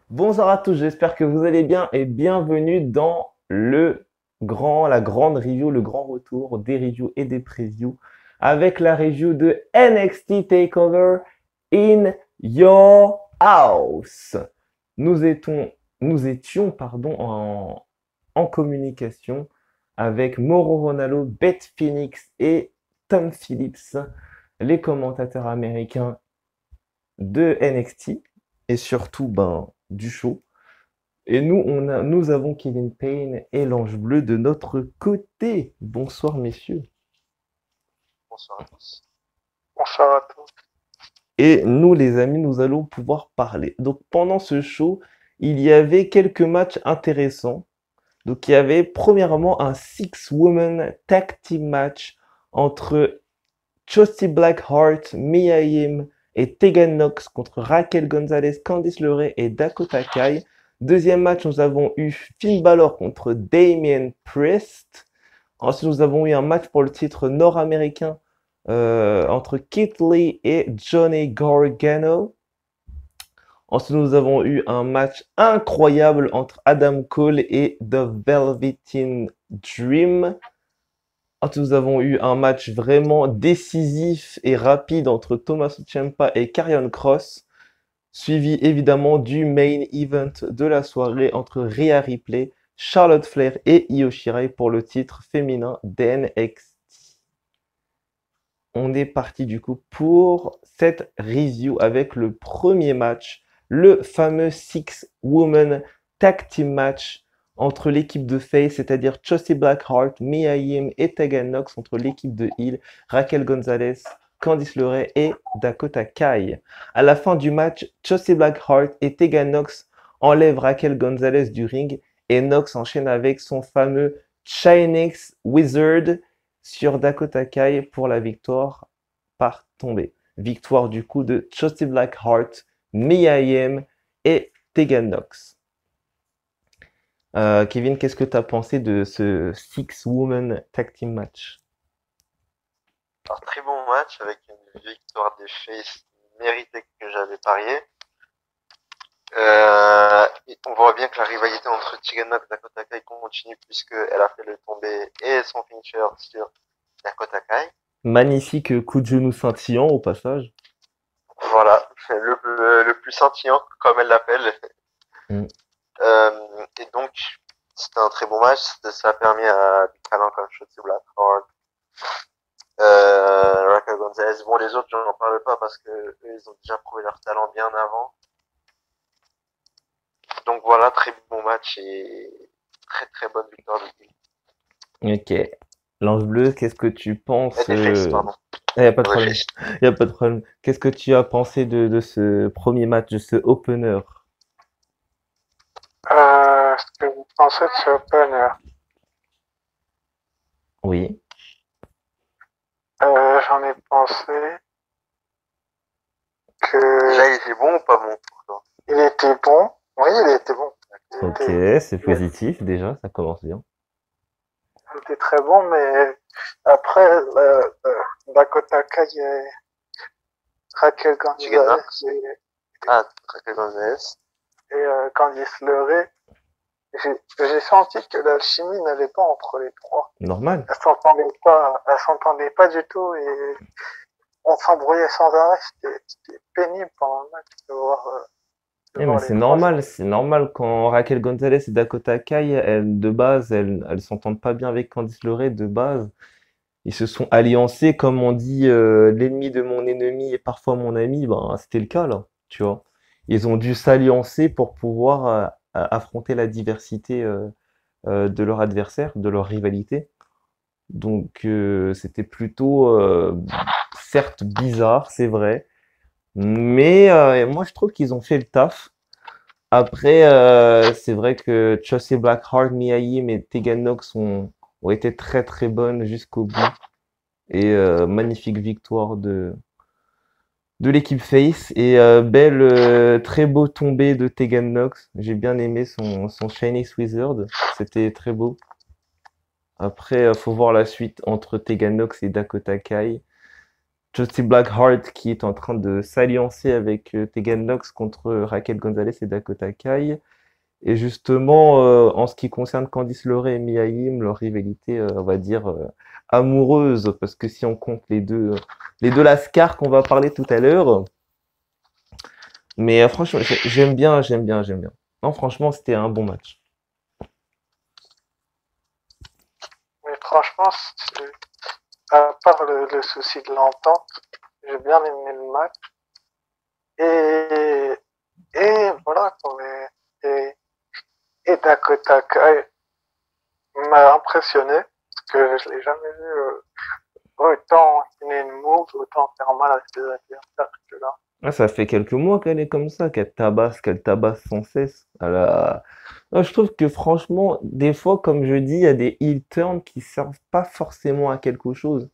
Bonjour à tous, j'espère que vous allez bien et bienvenue dans la grande review, le grand retour des reviews et des previews avec la review de NXT TakeOver in Your House. Nous étions, en communication avec Mauro Ronaldo, Beth Phoenix et Tom Phillips, les commentateurs américains de NXT et surtout du show. Et nous avons Kevin Payne et l'Ange Bleu de notre côté. Bonsoir messieurs. Bonsoir à tous. Bonsoir à tous. Et nous les amis, nous allons pouvoir parler. Donc pendant ce show, il y avait quelques matchs intéressants. Donc il y avait premièrement un Six-Woman Tag Team match entre Shotzi Blackheart, Mia Yim et Tegan Nox contre Raquel Gonzalez, Candice LeRae et Dakota Kai. Deuxième match, nous avons eu Finn Balor contre Damien Priest. Ensuite, nous avons eu un match pour le titre nord-américain entre Keith Lee et Johnny Gargano. Ensuite, nous avons eu un match incroyable entre Adam Cole et The Velveteen Dream. Ensuite, nous avons eu un match vraiment décisif et rapide entre Tommaso Ciampa et Karrion Kross, suivi évidemment du main event de la soirée entre Rhea Ripley, Charlotte Flair et Io Shirai pour le titre féminin d'NXT. On est parti du coup pour cette review avec le premier match, le fameux Six Woman Tag Team match entre l'équipe de face, c'est-à-dire Shotzi Blackheart, Mia Yim et Tegan Nox, contre l'équipe de heel, Raquel Gonzalez, Candice LeRae et Dakota Kai. À la fin du match, Shotzi Blackheart et Tegan Nox enlèvent Raquel Gonzalez du ring et Nox enchaîne avec son fameux Chinese Wizard sur Dakota Kai pour la victoire par tombée. Victoire du coup de Shotzi Blackheart, Mia Yim et Tegan Nox. Kevin, qu'est-ce que tu as pensé de ce Six-Woman Tag Team match? Un très bon match avec une victoire des Face méritée que j'avais parié. On voit bien que la rivalité entre Tegan Nox et Dakota Kai continue puisqu'elle a fait le tombé et son finisher sur Dakota Kai. Magnifique coup de genou scintillant au passage. Voilà, le plus scintillant comme elle l'appelle. Mm. Et donc c'était un très bon match. Ça a permis à des talents comme Shotzi Blackheart, Raquel Gonzalez. Bon, les autres, j'en parle pas parce que eux, ils ont déjà prouvé leur talent bien avant. Donc voilà, très bon match et très très bonne victoire de Bill. Ok. L'Ange Bleu, qu'est-ce que tu Et penses des Face, pardon. y a pas de Ouais, problème. Face. Y a pas de problème. Qu'est-ce que tu as pensé de ce premier match, de ce opener? Ce que vous pensez de ce opener? Oui. J'en ai pensé que Déjà, il était bon ou pas bon pour toi? il était bon. Oui, il était bon. Ok, c'est Il positif déjà, ça commence bien. était très bon, mais après, Dakota Kai et Raquel Tegan Gonzalez Nox. Ah, Raquel Gonzalez. et Candice LeRae, j'ai senti que l'alchimie n'allait pas entre les trois. Normal. Elles s'entendaient pas du tout et on s'embrouillait sans arrêt. C'était pénible pendant le match de Eh, mais voir les trois. c'est normal quand Raquel Gonzalez et Dakota Kai, de base, elles s'entendent pas bien avec Candice LeRae de base. Ils se sont alliancés, comme on dit, l'ennemi de mon ennemi est parfois mon ami. Ben, c'était le cas là, tu vois. Ils ont dû s'alliancer pour pouvoir affronter la diversité de leur adversaire, de leur rivalité. Donc, c'était plutôt, certes bizarre, c'est vrai, mais moi je trouve qu'ils ont fait le taf. Après, c'est vrai que Chelsea Blackheart, Mia Yim et Tegan Nox ont été très très bonnes jusqu'au bout. Et magnifique victoire de l'équipe Face. Et belle, très beau tombé de Tegan Nox. J'ai bien aimé son Chinese Wizard. C'était très beau. Après, faut voir la suite entre Tegan Nox et Dakota Kai. Justin Blackheart qui est en train de s'alliancer avec Tegan Nox contre Raquel Gonzalez et Dakota Kai. Et justement, en ce qui concerne Candice LeRae et Mia Yim, leur rivalité, on va dire, amoureuse, parce que si on compte les deux Lascar qu'on va parler tout à l'heure, mais franchement, j'aime bien, j'aime bien, j'aime bien. Non, franchement, c'était un bon match. Mais franchement, à part le souci de l'entente, j'ai bien aimé le match. Et, et voilà, quoi, et Dakota Kai m'a impressionné, parce que je l'ai jamais vu autant enchaîner une move, autant faire mal à ses adversaires que là. Ah, ça fait quelques mois qu'elle est comme ça, qu'elle tabasse sans cesse. Ah, je trouve que franchement, des fois, comme je dis, il y a des heel turns qui servent pas forcément à quelque chose.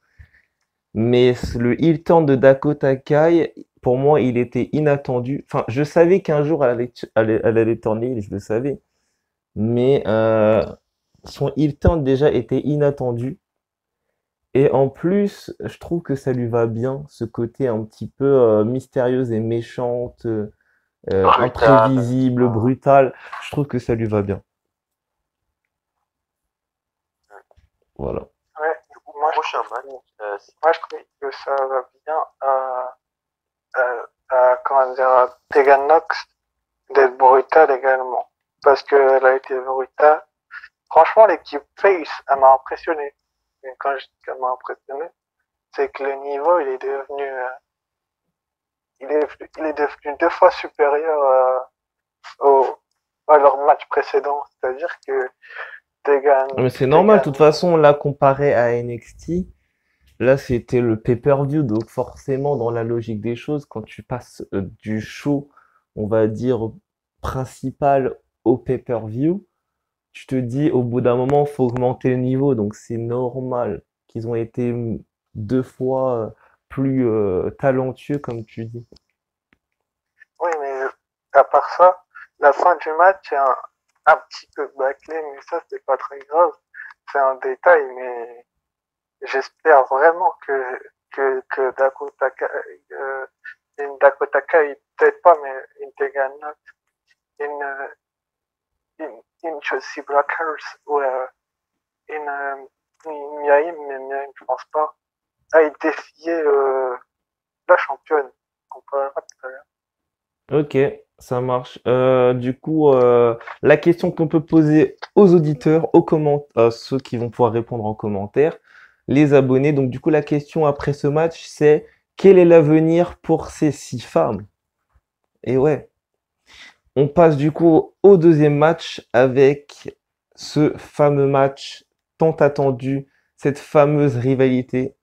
Mais le heel turn de Dakota Kai, pour moi, il était inattendu. Enfin, je savais qu'un jour elle allait turner, je le savais. Mais son heel turn déjà était inattendu. Et en plus, je trouve que ça lui va bien, ce côté un petit peu mystérieuse et méchante, Brutal. imprévisible, brutale. Je trouve que ça lui va bien. Voilà. Ouais, Du coup, moi, prochain match, moi je trouve que ça va bien comment dire, à Tegan Nox d'être brutale également. Parce qu'elle a été brutale. Franchement, l'équipe Face, elle m'a impressionné. Et quand je dis qu'elle m'a impressionné, c'est que le niveau, il est devenu 2 fois supérieur au, à leur match précédent. C'est-à-dire que Mais c'est normal, de Tegan, toute façon, on l'a comparé à NXT. Là, c'était le pay-per-view, donc forcément, dans la logique des choses, quand tu passes du show, on va dire, principal au pay-per-view, tu te dis, au bout d'un moment, faut augmenter le niveau, donc c'est normal qu'ils ont été deux fois plus talentueux, comme tu dis. oui, mais à part ça, la fin du match est un petit peu bâclé, mais ça, c'est pas très grave. C'est un détail, mais j'espère vraiment que Dakota Kai, une Dakota Kai, peut-être pas, mais une Tegan Nox, une, une Chelsea Blackhearts ou une Miaim, mais Miaim, je pense pas, a défié la championne. On parlera tout à l'heure. Ok, ça marche. Du coup, la question qu'on peut poser aux auditeurs, à ceux qui vont pouvoir répondre en commentaire, les abonnés. Donc, du coup, la question après ce match, c'est quel est l'avenir pour ces 6 femmes? Et ouais, on passe du coup au deuxième match avec ce fameux match tant attendu, cette fameuse rivalité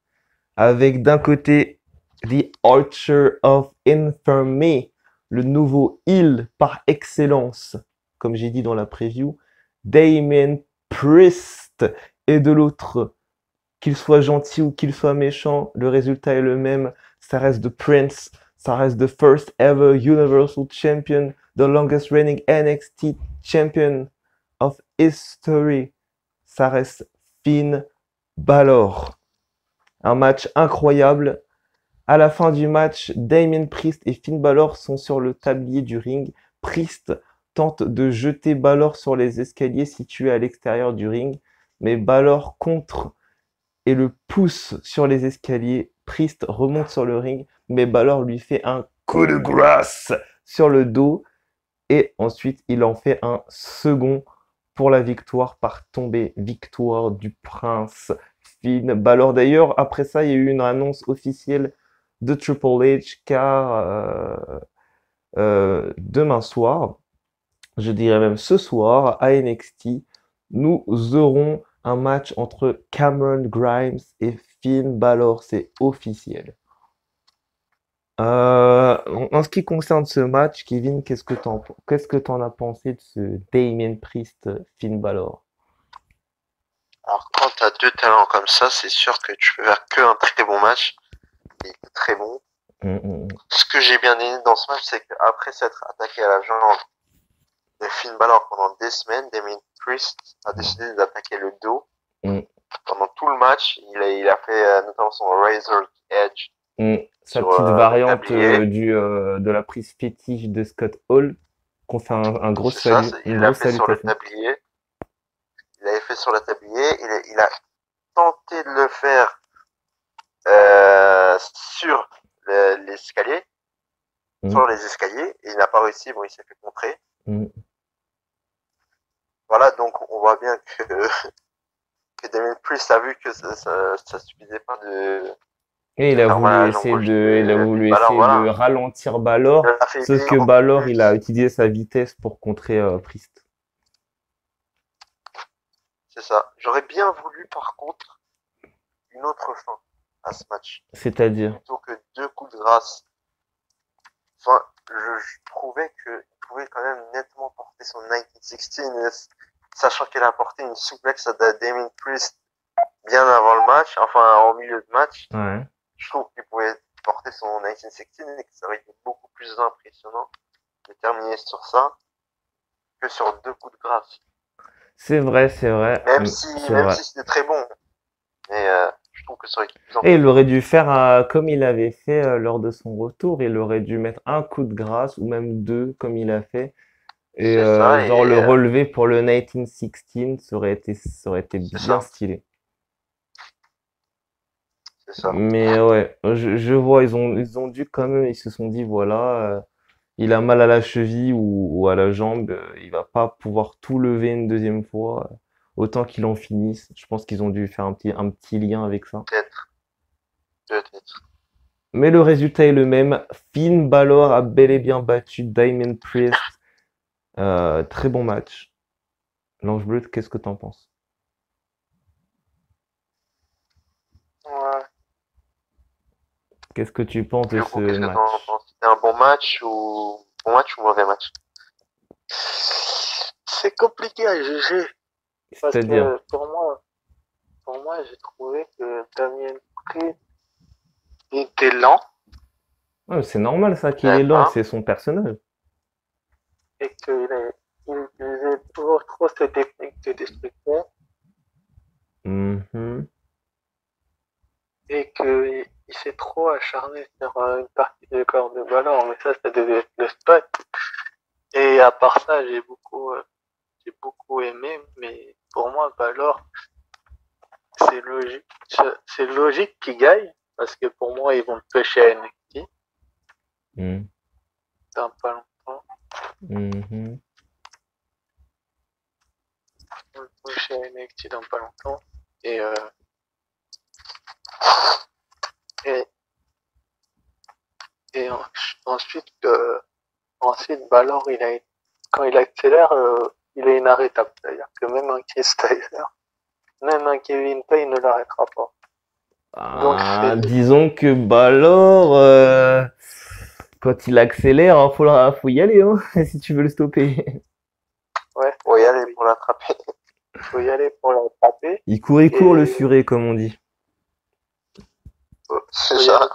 avec d'un côté The Archer of Infamy, le nouveau heel par excellence, comme j'ai dit dans la preview, Damien Priest, et de l'autre, qu'il soit gentil ou qu'il soit méchant, le résultat est le même, ça reste The Prince, ça reste the first ever Universal Champion, the longest reigning NXT Champion of History, ça reste Finn Balor. Un match incroyable. À la fin du match, Damien Priest et Finn Balor sont sur le tablier du ring. Priest tente de jeter Balor sur les escaliers situés à l'extérieur du ring, mais Balor contre et le pousse sur les escaliers. Priest remonte sur le ring, mais Balor lui fait un coup de grâce sur le dos et ensuite il en fait un second pour la victoire par tombée. Victoire du prince Finn Balor. D'ailleurs, après ça, il y a eu une annonce officielle de Triple H car demain soir, je dirais même ce soir, à NXT, nous aurons un match entre Cameron Grimes et Finn Balor. C'est officiel. En ce qui concerne ce match, Kevin, qu'est-ce que t'en as pensé de ce Damien Priest Finn Balor? alors quand t'as deux talents comme ça, c'est sûr que tu peux faire que un très bon match. Il était très bon. Ce que j'ai bien aimé dans ce match, c'est qu'après s'être attaqué à la jambe de Finn Balor pendant des semaines, Damien Priest a décidé d'attaquer le dos. Mm. Pendant tout le match, il a fait notamment son Razor Edge Sa sur petite le variante tablier. de la prise fétiche de Scott Hall, qu'on fait un gros C'est ça, salut, il une l'a grosse fait sur le salutation. tablier. Il l'avait fait sur le tablier. Il a tenté de le faire sur l'escalier, Mm, sur les escaliers, et il n'a pas réussi. Bon, il s'est fait contrer. mm. Voilà, donc on voit bien que Damien Priest a vu que ça suffisait pas Et de faire mal à la jambe gauche il a de Finn voulu Balor. essayer de Voilà, ralentir il Balor, sauf l'affaiblit que encore Balor, il a plus. utilisé sa vitesse pour contrer Priest. C'est ça. J'aurais bien voulu, par contre, une autre fin à ce match, C'est-à-dire, plutôt que 2 coups de grâce. Enfin, je trouvais qu'il pouvait quand même nettement porter son 1916, sachant qu'il a apporté une souplex à Damien Priest bien avant le match, enfin en milieu de match. ouais. Je trouve qu'il pouvait porter son 1916 et que ça aurait été beaucoup plus impressionnant de terminer sur ça que sur 2 coups de grâce. C'est vrai, c'est vrai, c'est Même vrai. si c'était très bon, mais je trouve que ça aurait été plus Et il impressionnant. aurait dû faire comme il avait fait lors de son retour, il aurait dû mettre un coup de grâce, ou même deux, comme il a fait, et C'est ça, genre le et relever pour le 1916, ça aurait été c'est bien ça, stylé. c'est ça. Mais ouais, je vois, ils ont dû quand même, ils se sont dit, voilà, il a mal à la cheville ou à la jambe, il va pas pouvoir tout lever une deuxième fois, autant qu'il en finisse. Je pense qu'ils ont dû faire un petit lien avec ça. Peut-être, peut-être. Mais le résultat est le même. Finn Balor a bel et bien battu Damien Priest. Très bon match. L'Ange Bleu, qu'est-ce que t'en penses? Ouais. Qu'est-ce que tu penses de Du ce coup, qu'est-ce que t'en match? penses? C'était un bon match ou mauvais match? C'est compliqué à juger parce C'est-à-dire, que pour moi, j'ai trouvé que Damien Priest était lent ouais, c'est normal ça Il qu'il est n'avait lent, pas. c'est son personnage. et il utilisait toujours trop ses techniques de destruction Mhm. et qu'il il s'est trop acharné sur une partie du corps de Balor, mais ça devait être le spot. Et à part ça, j'ai beaucoup aimé, mais pour moi, Balor, c'est logique, c'est logique qu'il gagne, parce que pour moi, ils vont le pêcher à NXT Mhm. dans pas longtemps. Mhm. Ils vont le pêcher à NXT dans pas longtemps. Et, et, et ensuite, ensuite, Balor, quand il accélère, il est inarrêtable. C'est-à-dire que même un Keith Styler, même un Kevin Payne ne l'arrêtera pas. Donc, Ah, disons que Balor, quand il accélère, hein, faut y aller, hein, si tu veux le stopper. ouais, Faut y aller pour l'attraper. faut y aller pour l'attraper. Il court le Et furet, comme on dit. C'est faut y ça. aller,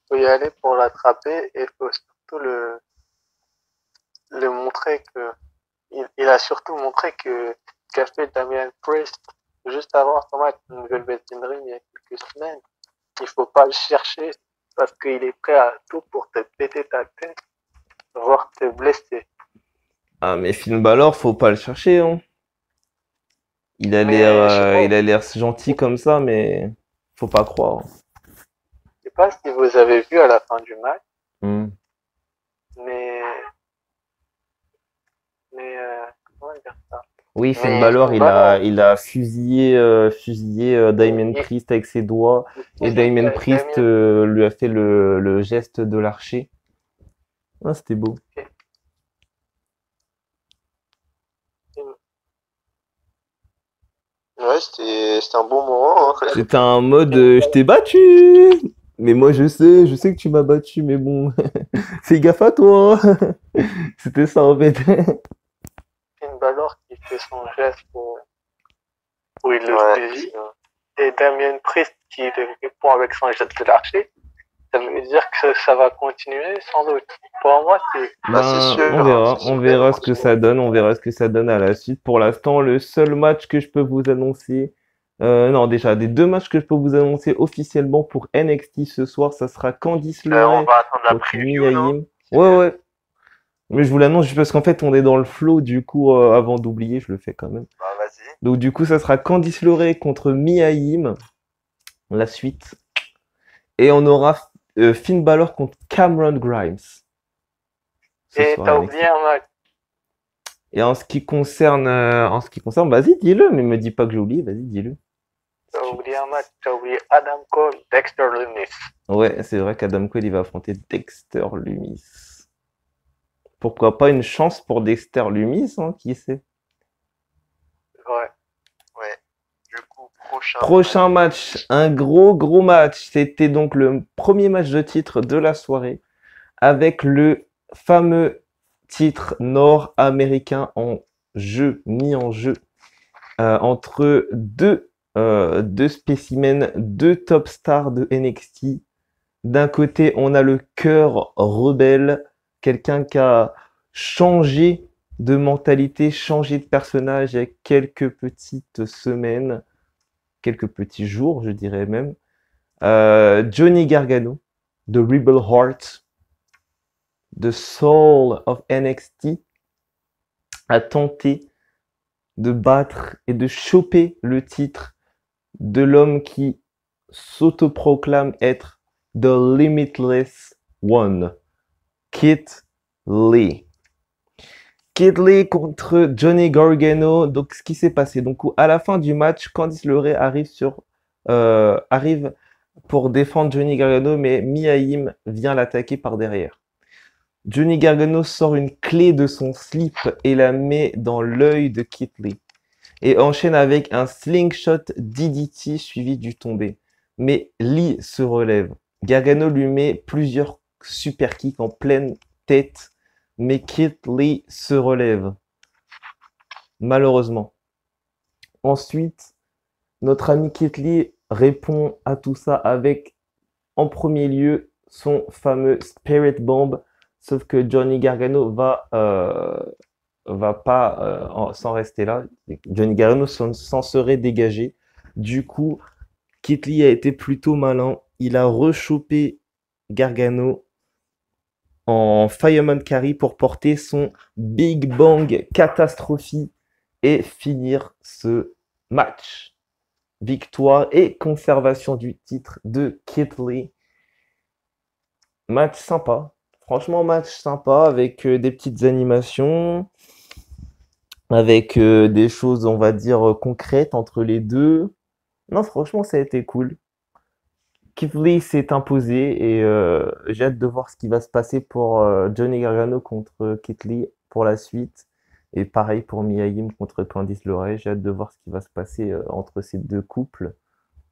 faut y aller pour l'attraper et faut surtout le montrer que il a surtout montré que qu'a fait Damian Priest juste avant son match de Velvet in Dream il y a quelques semaines. Il faut pas le chercher parce qu'il est prêt à tout pour te péter ta tête, voire te blesser. Ah, mais Finn Balor, faut pas le chercher, hein. Mais je sais pas, Il a l'air gentil comme ça, mais faut pas croire. je sais pas si vous avez vu à la fin du match, Hmm. mais comment dire ça? Oui, Finn Mais Balor, Finn Balor, il a fusillé Damien il, Priest avec ses doigts, et Damien Priest Damien, lui a fait le geste de l'archer. Ah, c'était beau. Ouais, c'était un bon moment, hein. C'était un mode, je t'ai battu! Mais moi, je sais que tu m'as battu, mais bon, fais gaffe à toi! C'était ça, en fait. Finn Balor qui fait son geste où il le Ouais, saisit, et Damien Priest qui le répond avec son geste de l'archer, ça veut dire que ça va continuer sans doute. Pour moi, bah c'est Ben, sûr, hein, c'est on sûr qu'il va verra ce que continuer. ça donne, on verra ce que ça donne à la suite. Pour l'instant, le seul match que je peux vous annoncer, Non, déjà, des deux matchs que je peux vous annoncer officiellement pour NXT ce soir, ça sera Candice On LeRae va attendre la contre preview, Mia non? Yim. Ouais, ouais. Mais je vous l'annonce juste parce qu'en fait, on est dans le flow, du coup, avant d'oublier, je le fais quand même. Bah, vas-y. Donc, du coup, ça sera Candice LeRae contre Mia Yim, la suite. Et on aura Finn Balor contre Cameron Grimes ce Et soir à t'as NXT. oublié un match. Et en ce qui concerne, vas-y, dis-le, mais me dis pas que j'ai oublié, vas-y, dis-le. T'as oublié un match. T'as oublié Adam Cole, Dexter Lumis. Ouais, c'est vrai qu'Adam Cole, il va affronter Dexter Lumis. Pourquoi pas une chance pour Dexter Lumis, hein, qui sait? Ouais. Ouais. Du coup, Prochain match, un gros match. C'était donc le premier match de titre de la soirée avec le fameux titre nord-américain mis en jeu entre deux spécimens, deux top stars de NXT. D'un côté, on a le cœur rebelle, quelqu'un qui a changé de mentalité, changé de personnage il y a quelques petites semaines, quelques petits jours, je dirais même. Johnny Gargano, de Rebel Heart, The Soul of NXT, a tenté de battre et de choper le titre de l'homme qui s'autoproclame être The Limitless One, Kid Lee. Kid Lee contre Johnny Gargano. Donc, ce qui s'est passé. Donc, à la fin du match, Candice LeRae arrive pour défendre Johnny Gargano, mais Mia Yim vient l'attaquer par derrière. Johnny Gargano sort une clé de son slip et la met dans l'œil de Kid Lee. Et enchaîne avec un slingshot DDT suivi du tombé. Mais Lee se relève. Gargano lui met plusieurs super kicks en pleine tête, mais Kid Lee se relève. Malheureusement. Ensuite, notre ami Kid Lee répond à tout ça avec, en premier lieu, son fameux Spirit Bomb. Sauf que Johnny Gargano va pas s'en rester là. Johnny Gargano s'en serait dégagé. Du coup, Kid Lee a été plutôt malin. Il a rechopé Gargano en Fireman Carry pour porter son Big Bang Catastrophe et finir ce match. Victoire et conservation du titre de Kid Lee. Match sympa. Franchement, match sympa avec des petites animations, avec des choses, on va dire, concrètes entre les deux. Non, franchement, ça a été cool. Keith Lee s'est imposé et j'ai hâte de voir ce qui va se passer pour Johnny Gargano contre Keith Lee pour la suite. Et pareil pour Mia Yim contre Candice LeRae. J'ai hâte de voir ce qui va se passer entre ces deux couples,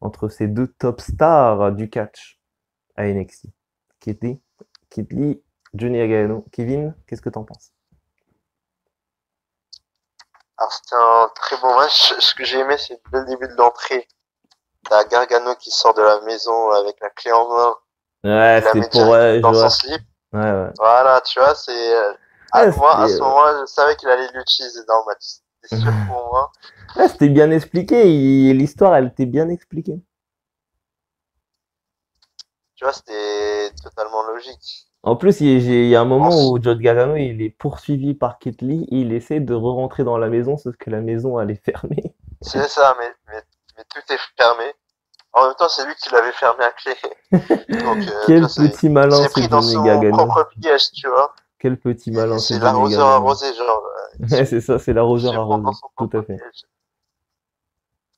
entre ces deux top stars du catch à NXT. Keith Lee, Johnny Gargano. Kevin, qu'est-ce que t'en penses? Alors, c'était un très bon match. Ce que j'ai aimé, c'est dès le début de l'entrée, t'as Gargano qui sort de la maison avec la clé en main. Ouais, Il la c'était met pour dans son slip. Ouais. Voilà, tu vois, c'est moi à ce moment-là, je savais qu'il allait l'utiliser dans le match. C'était sûr pour moi. Ouais, c'était bien expliqué. L'histoire, elle était bien expliquée. Tu vois, c'était totalement logique. En plus, il y a un moment où Johnny Gargano il est poursuivi par Keith Lee, il essaie de re-rentrer dans la maison, sauf que la maison elle est fermée. C'est ça, mais tout est fermé. En même temps, c'est lui qui l'avait fermé à clé. Donc, Quel petit malin c'est ce pris dans Johnny son Gargano. propre piège, tu vois. Quel petit malin ce C'est Johnny l'arroseur Gargano. arrosé, genre. Ouais, c'est ça, c'est l'arroseur Il se prend dans arrosé. son Tout propre à fait. piège,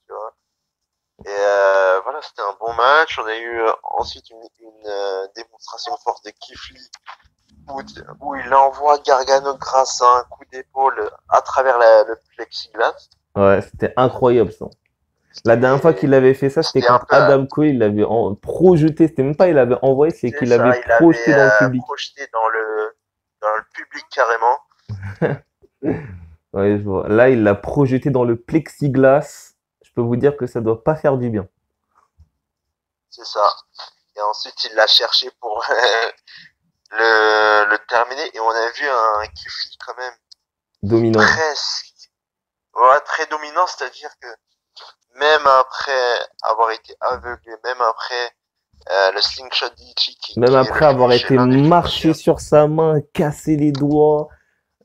tu vois. Et voilà, c'était un bon match. On a eu ensuite une démonstration forte de Keith Lee où il envoie Gargano grâce à un coup d'épaule à travers le plexiglas. Ouais, c'était incroyable ça. La dernière fois qu'il avait fait ça, c'était contre Adam Cole, il l'avait projeté, c'était même pas il l'avait envoyé, c'est qu'il l'avait projeté dans le public. Projeté dans le public carrément. Ouais, je vois. Là, il l'a projeté dans le plexiglas. Je peux vous dire que ça doit pas faire du bien. C'est ça. Et ensuite, il l'a cherché pour le terminer. Et on a vu un Keith Lee quand même dominant. Très dominant, c'est-à-dire que même après avoir été aveuglé, même après le slingshot d'Ichi Même qui est après le avoir finish, été l'un des marché finishers. sur sa main, cassé les doigts,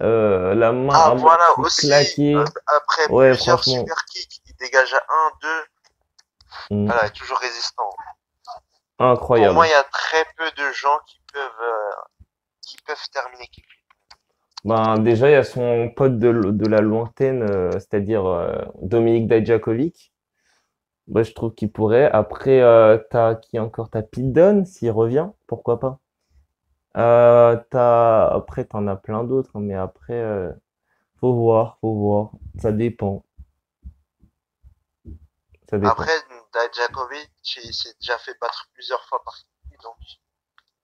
la main Ah à voilà, moitié aussi, claquée. après Ouais, plusieurs franchement. super kicks, il dégage à 1, 2, Mm. voilà, il est toujours résistant. Pour moi, Incroyable. il y a très peu de gens qui peuvent terminer kick. Ben, déjà, il y a son pote de la lointaine, c'est-à-dire Dominique Dijakovic. Moi, je trouve qu'il pourrait. Après, t'as qui encore? T'as Pete Dunne, s'il revient, pourquoi pas? Après, t'en as plein d'autres, hein, mais après, faut voir, faut voir. Ça dépend, ça dépend. Après, Djakovic, il s'est déjà fait battre plusieurs fois par qui, donc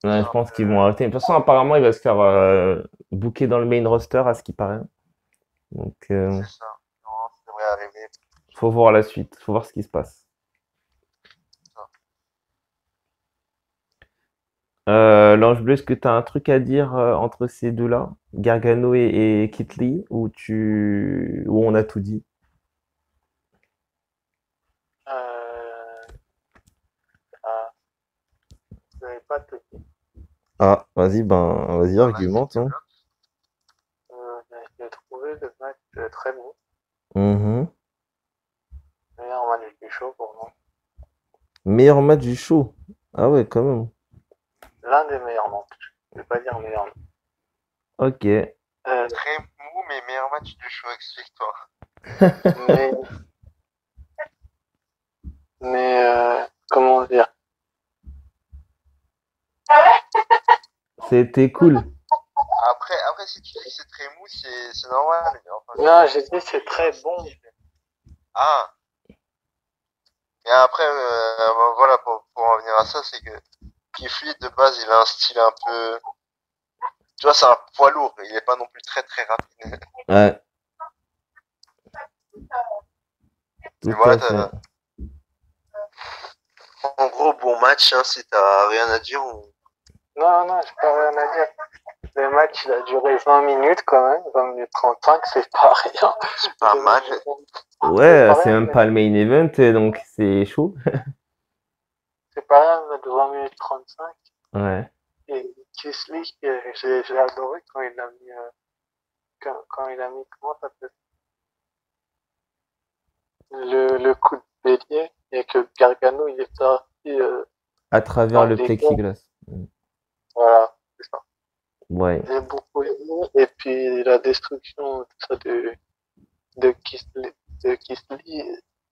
Ouais, c'est je un pense qu'ils peu... vont arrêter. De toute façon, apparemment, il va se faire booker dans le main roster, à ce qui paraît. Donc, C'est ça. Non, ça devrait arriver. faut voir la suite, faut voir ce qui se passe. L'Ange Bleu, est-ce que tu as un truc à dire entre ces deux-là, Gargano et Kit Lee, ou on a tout dit? Euh, ah, je n'avais pas tout dit. Ah, vas-y, Voilà, c'est argumente, hein. J'ai trouvé le match très bon. Mhm. Meilleur match du show pour moi. Meilleur match du show. Ah ouais, quand même. L'un des meilleurs matchs. Je vais pas dire meilleur. Ok. très mou, mais meilleur match du show, explique-toi. mais comment dire? C'était cool. Après, si tu dis que c'est très mou, c'est normal. Enfin, Non, j'ai dit c'est très bon. Ah, et après, voilà, pour en venir à ça, c'est que Kifli, de base, il a un style un peu... Tu vois, c'est un poids lourd, il est pas non plus très très rapide. Ouais, Mais tout voilà, à fait. en gros, bon match, hein, si t'as rien à dire, Non, j'ai pas rien à dire. Le match, il a duré 20 minutes quand même. 20 minutes 35, c'est pas rien. c'est pas mal. Ouais, c'est rien, même pas le main event, donc c'est chaud. c'est pas rien de mettre 20 minutes 35. Ouais. Et Kisly, j'ai adoré quand il a mis, quand il a mis, comment ça s'appelle? Le coup de bélier, et que Gargano, il est parti, À travers dans le le décor. plexiglas. Voilà, c'est ça. Ouais. J'ai beaucoup aimé. Et puis, la destruction, tout ça de Kisly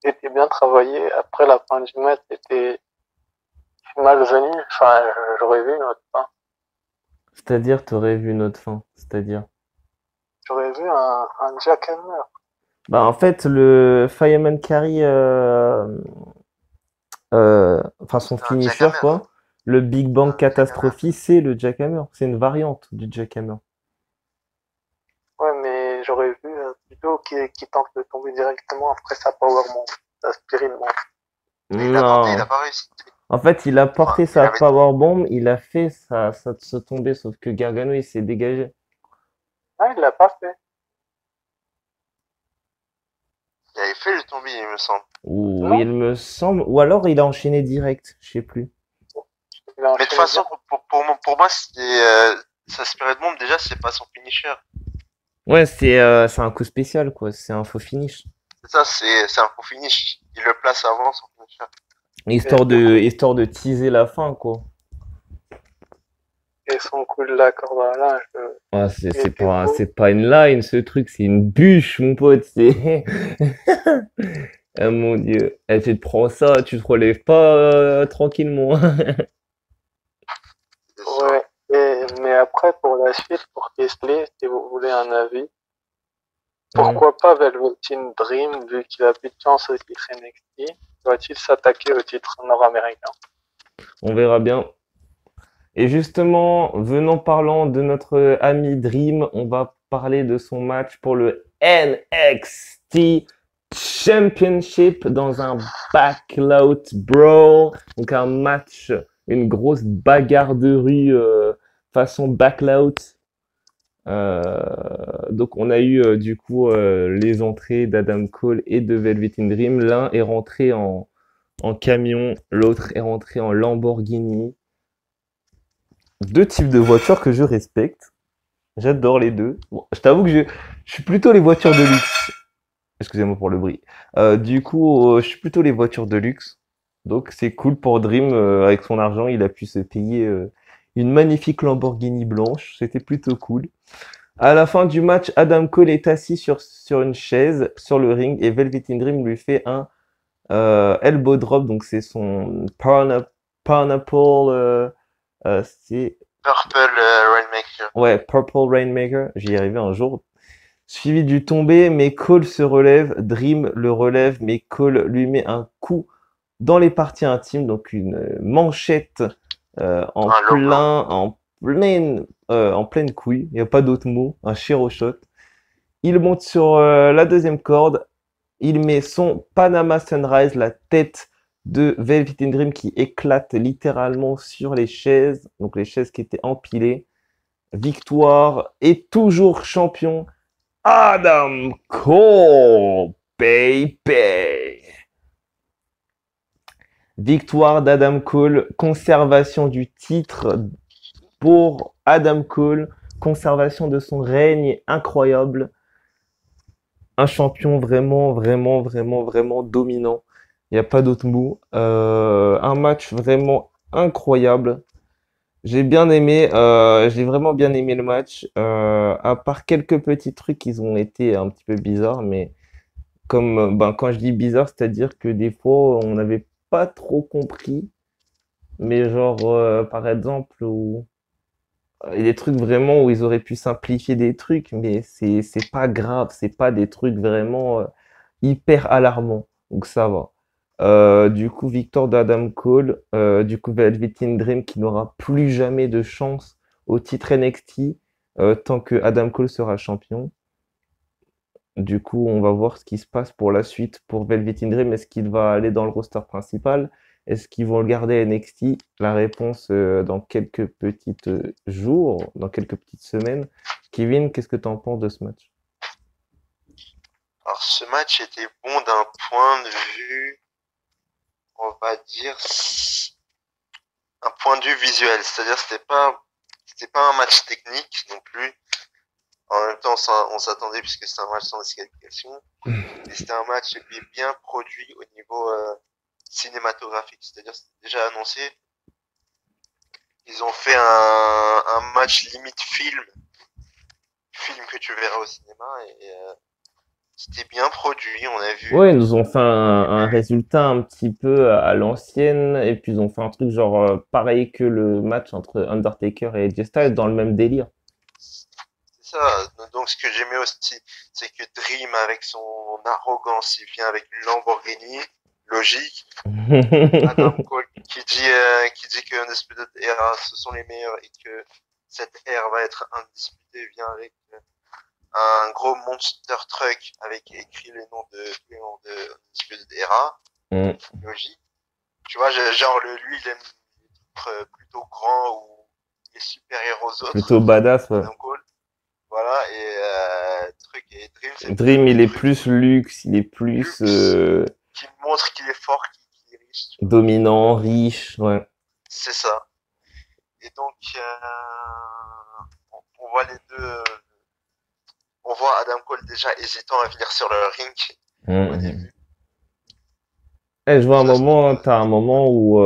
était bien travaillée. Après, la fin du match était malvenue. Enfin, j'aurais vu une autre fin. C'est-à-dire, t'aurais vu une autre fin. C'est-à-dire. J'aurais vu un jackhammer. Bah, en fait, le Fireman Carry, enfin son C'est un finisher, jackhammer. quoi. Le Big C'est Bang un jackhammer. Catastrophe, c'est le jackhammer. C'est une variante du jackhammer. Ouais, mais j'aurais vu plutôt qui tente de tomber directement après sa powerbomb, sa spirit bomb. Mais il a tenté, il Non. a pas réussi. En fait, il a Enfin, porté il sa avait... powerbomb, il a fait ça se tomber, sauf que Gargano, il s'est dégagé. Ah, il l'a pas fait. il avait fait le tombi, il me semble. Ou Non, il me semble, ou alors il a enchaîné direct, je sais plus. il a Mais de toute enchaîné façon, direct. pour moi, sa spirit bomb, déjà, c'est pas son finisher. Ouais, c'est un coup spécial, quoi. C'est un faux finish. C'est ça, c'est un faux finish. Il le place avant son finisher. Et le coup, Histoire de teaser la fin, quoi. et son coup de la corde à linge, Ah, il était beau. c'est pas une line, ce truc, c'est une bûche, mon pote. C'est, ah mon Dieu. Eh, tu te prends ça, tu te relèves pas tranquillement. C'est ça. Ouais. Mais après, pour la suite, pour Kesley, si vous voulez un avis, pourquoi pas Velveteen Dream, vu qu'il a plus de chance au titre NXT, doit-il s'attaquer au titre nord-américain? On verra bien. Et justement, venant parlant de notre ami Dream, on va parler de son match pour le NXT Championship dans un Backlaut Brawl. Donc un match, une grosse bagarre de rue façon Backlaut. Donc on a eu du coup les entrées d'Adam Cole et de Velvet in Dream. L'un est rentré en camion, l'autre est rentré en Lamborghini. Deux types de voitures que je respecte. J'adore les deux. Bon, je t'avoue que je suis plutôt les voitures de luxe. Excusez-moi pour le bruit. Du coup, je suis plutôt les voitures de luxe. Donc c'est cool pour Dream. Avec son argent, il a pu se payer une magnifique Lamborghini blanche. C'était plutôt cool. À la fin du match, Adam Cole est assis sur une chaise sur le ring et Velvet in Dream lui fait un elbow drop. Donc c'est son pineapple. C'est Purple Rainmaker. ouais, Purple Rainmaker. J'y ai arrivé un jour. Suivi du tombé, mais Cole se relève. Dream le relève, mais Cole lui met un coup dans les parties intimes, donc une manchette en pleine couille. Il n'y a pas d'autre mot, un Shiro shot. Il monte sur la deuxième corde. Il met son Panama Sunrise, la tête de Velvet in Dream qui éclate littéralement sur les chaises, donc les chaises qui étaient empilées. Victoire et toujours champion, Adam Cole, baby. Victoire d'Adam Cole, conservation du titre pour Adam Cole, conservation de son règne incroyable. Un champion vraiment dominant. Il n'y a pas d'autre mot. Un match vraiment incroyable. J'ai vraiment bien aimé le match. À part quelques petits trucs qui ont été un petit peu bizarres, mais comme quand je dis bizarre, c'est-à-dire que des fois on n'avait pas trop compris. Mais genre par exemple il y a des trucs vraiment où ils auraient pu simplifier des trucs, mais c'est pas grave, c'est pas des trucs vraiment hyper alarmants. Donc ça va. Du coup, victoire d'Adam Cole. Du coup, Velvet in Dream qui n'aura plus jamais de chance au titre NXT tant que Adam Cole sera champion. Du coup, on va voir ce qui se passe pour la suite pour Velvet in Dream. Est-ce qu'il va aller dans le roster principal? Est-ce qu'ils vont le garder à NXT? La réponse dans quelques petits jours, dans quelques petites semaines. Kevin, qu'est-ce que tu en penses de ce match? Alors ce match était bon d'un point de vue, on va dire, un point de vue visuel. C'est-à-dire c'était pas un match technique non plus. En même temps, on s'attendait puisque c'est un match sans disqualification. Mais c'était un match qui est bien produit au niveau cinématographique. C'est-à-dire c'était déjà annoncé. Ils ont fait un match limite film que tu verras au cinéma et c'était bien produit, on a vu. Ouais, ils nous ont fait un résultat un petit peu à l'ancienne, et puis ils ont fait un truc genre pareil que le match entre Undertaker et AJ Styles dans le même délire. C'est ça. Donc ce que j'aimais aussi, c'est que Dream avec son arrogance, il vient avec une Lamborghini, logique. Adam Cole qui dit que Undisputed Era ce sont les meilleurs et que cette ère va être indisputée, vient avec un gros monster truck avec écrit les noms de Undisputed Era. Logique. Tu vois, genre lui il aime être plutôt grand ou il est supérieur aux autres. Plutôt badass, ouais. Adam Cole. Voilà, et truc et Dream, il est plus luxe, il est plus qui montre qu'il est fort, qu'il est riche. Dominant, riche, ouais. C'est ça. Et donc on voit les deux. On voit Adam Cole déjà hésitant à venir sur le ring au début. Je vois t'as un moment où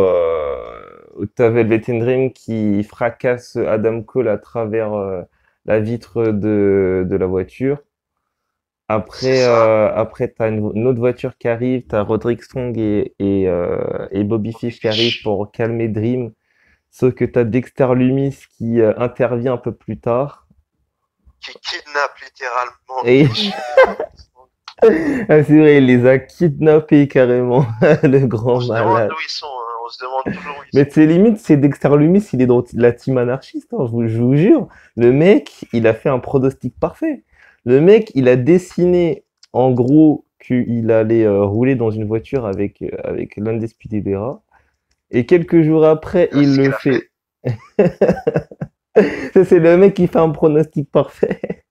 t'as Velvet in Dream qui fracasse Adam Cole à travers la vitre de la voiture. Après, t'as une autre voiture qui arrive, t'as Roderick Strong et Bobby Fish qui arrivent pour calmer Dream. Sauf que t'as Dexter Lumis qui intervient un peu plus tard. Qui kidnappe littéralement. Et... ah, c'est vrai, il les a kidnappés carrément, le grand malade. On se demande où ils sont, hein. On se demande toujours où ils sont. Mais c'est limite, c'est Dexter Lumis, il est dans la team anarchiste, hein, je vous jure. Le mec, il a fait un pronostic parfait. Le mec, il a dessiné en gros qu'il allait rouler dans une voiture avec l'Undisputed Era. Et quelques jours après, il le fait. Ça, c'est le mec qui fait un pronostic parfait.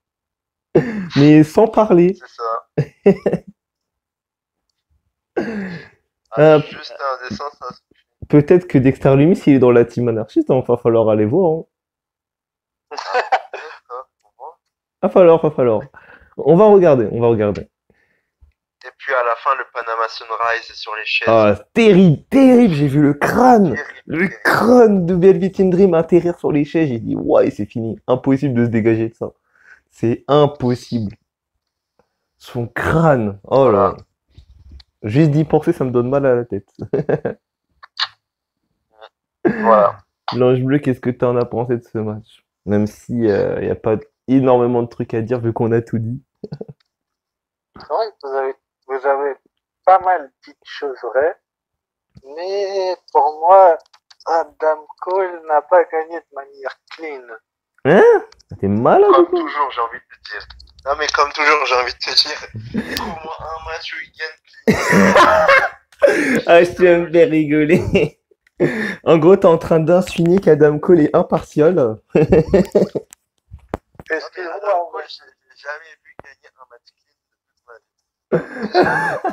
Mais sans parler. C'est ça. Juste un dessin, ça suffit. Peut-être que Dexter Lumis, il est dans la team anarchiste, hein. Va falloir aller voir. Hein. Va falloir. On va regarder. Et puis à la fin, le Panama Sunrise sur les chaises. Ah, terrible, j'ai vu le crâne. Terrible, Le terrible. crâne de Velvet in Dream atterrir sur les chaises. J'ai dit, ouais, c'est fini. Impossible de se dégager de ça. C'est impossible. Son crâne. Oh là. Voilà. Juste d'y penser, ça me donne mal à la tête. Voilà. L'Ange Bleu, qu'est-ce que tu en as pensé de ce match? Même si y a pas énormément de trucs à dire vu qu'on a tout dit. C'est vrai que vous avez pas mal dit de choses vraies, mais pour moi, Adam Cole n'a pas gagné de manière clean. Hein? T'es malade ou Comme quoi? toujours, j'ai envie de te dire. Non, mais comme toujours, j'ai envie de te dire. Trouve-moi un match où il gagne. Ah, je me fais rigoler. En gros, t'es en train d'insinuer qu'Adam Cole est impartial. Excuse-moi, Adam Cole, j'ai jamais vu gagner un match clean de toute ma vie.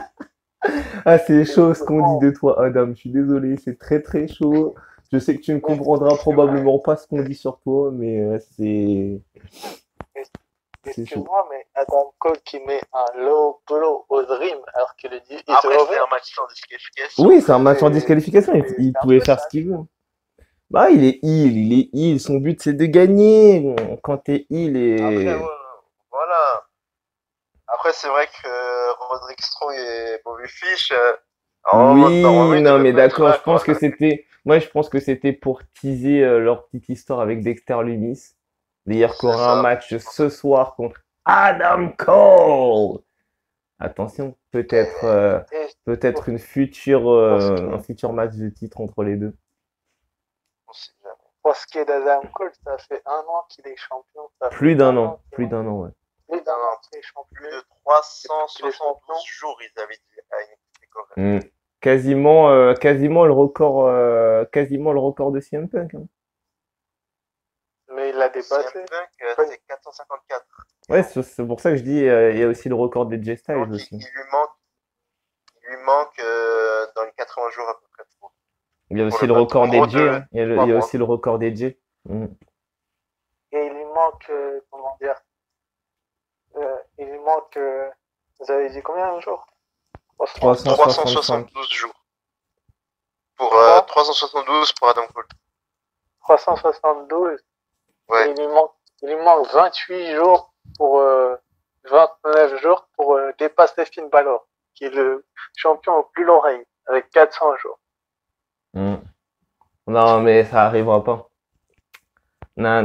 Ah, c'est chaud ce qu'on dit de toi, Adam. Je suis désolé, c'est très très chaud. Je sais que tu ne comprendras probablement pas ce qu'on dit sur toi, mais c'est chaud. excuse-moi, mais Adam Cole qui met un low blow au Dream alors qu'il dit Après, c'est un match sans disqualification. Oui, c'est un match en disqualification. Il c'est un pouvait peu faire ça. ce qu'il veut. Bah, il est heal. Son but, c'est de gagner. Quand t'es heal et... Après, voilà. Après, c'est vrai que Roderick Strong et Bobby Fish. Oui, normalement, ils non, devaient mais pas être d'accord, là, je pense quoi. que c'était... Moi, je pense que c'était pour teaser leur petite histoire avec Dexter Lumis. D'ailleurs, qu'il y C'est aura un ça. match ce soir contre Adam Cole. Attention, peut-être Et un futur match de titre entre les deux. On sait jamais. pour ce qui est d'Adam Cole, ça fait 1 an qu'il est champion. Ça fait Plus d'un un an, ouais. Plus d'un an qu'il est champion. Plus de 372 jours, ils avaient dit à NXT Cover. Quasiment le record de CM Punk. Hein. Mais il l'a dépassé. CM Punk, c'est 454. Ouais, c'est pour ça que je dis, il y a aussi le record des J Styles Donc, aussi. il lui manque dans les 80 jours à peu près. Il y a aussi le record des J. Hein. Il y a mois. aussi le record des J. Et il lui manque, comment dire, il lui manque, vous avez dit combien de jours? 372 jours. Pour 372 pour Adam Cole. 372. Ouais. Et il lui manque 28 jours pour 29 jours pour dépasser Finn Balor, qui est le champion au plus long règne, avec 400 jours. Non, mais ça arrivera pas. Non.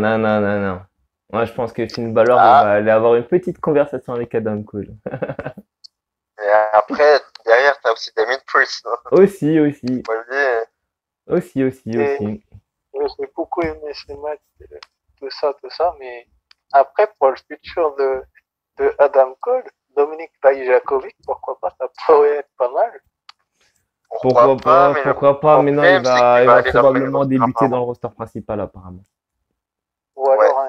Moi, je pense que Finn Balor il va aller avoir une petite conversation avec Adam Cole. Et après, derrière, t'as aussi Damien Priest. Non Aussi. Aussi. Et j'ai beaucoup aimé ces matchs, tout ça, mais après, pour le futur de Adam Cole, Dominic Dijakovic, pourquoi pas, ça pourrait être pas mal. Pourquoi pas, mais non, il va probablement débuter dans le roster principal, apparemment. Ou alors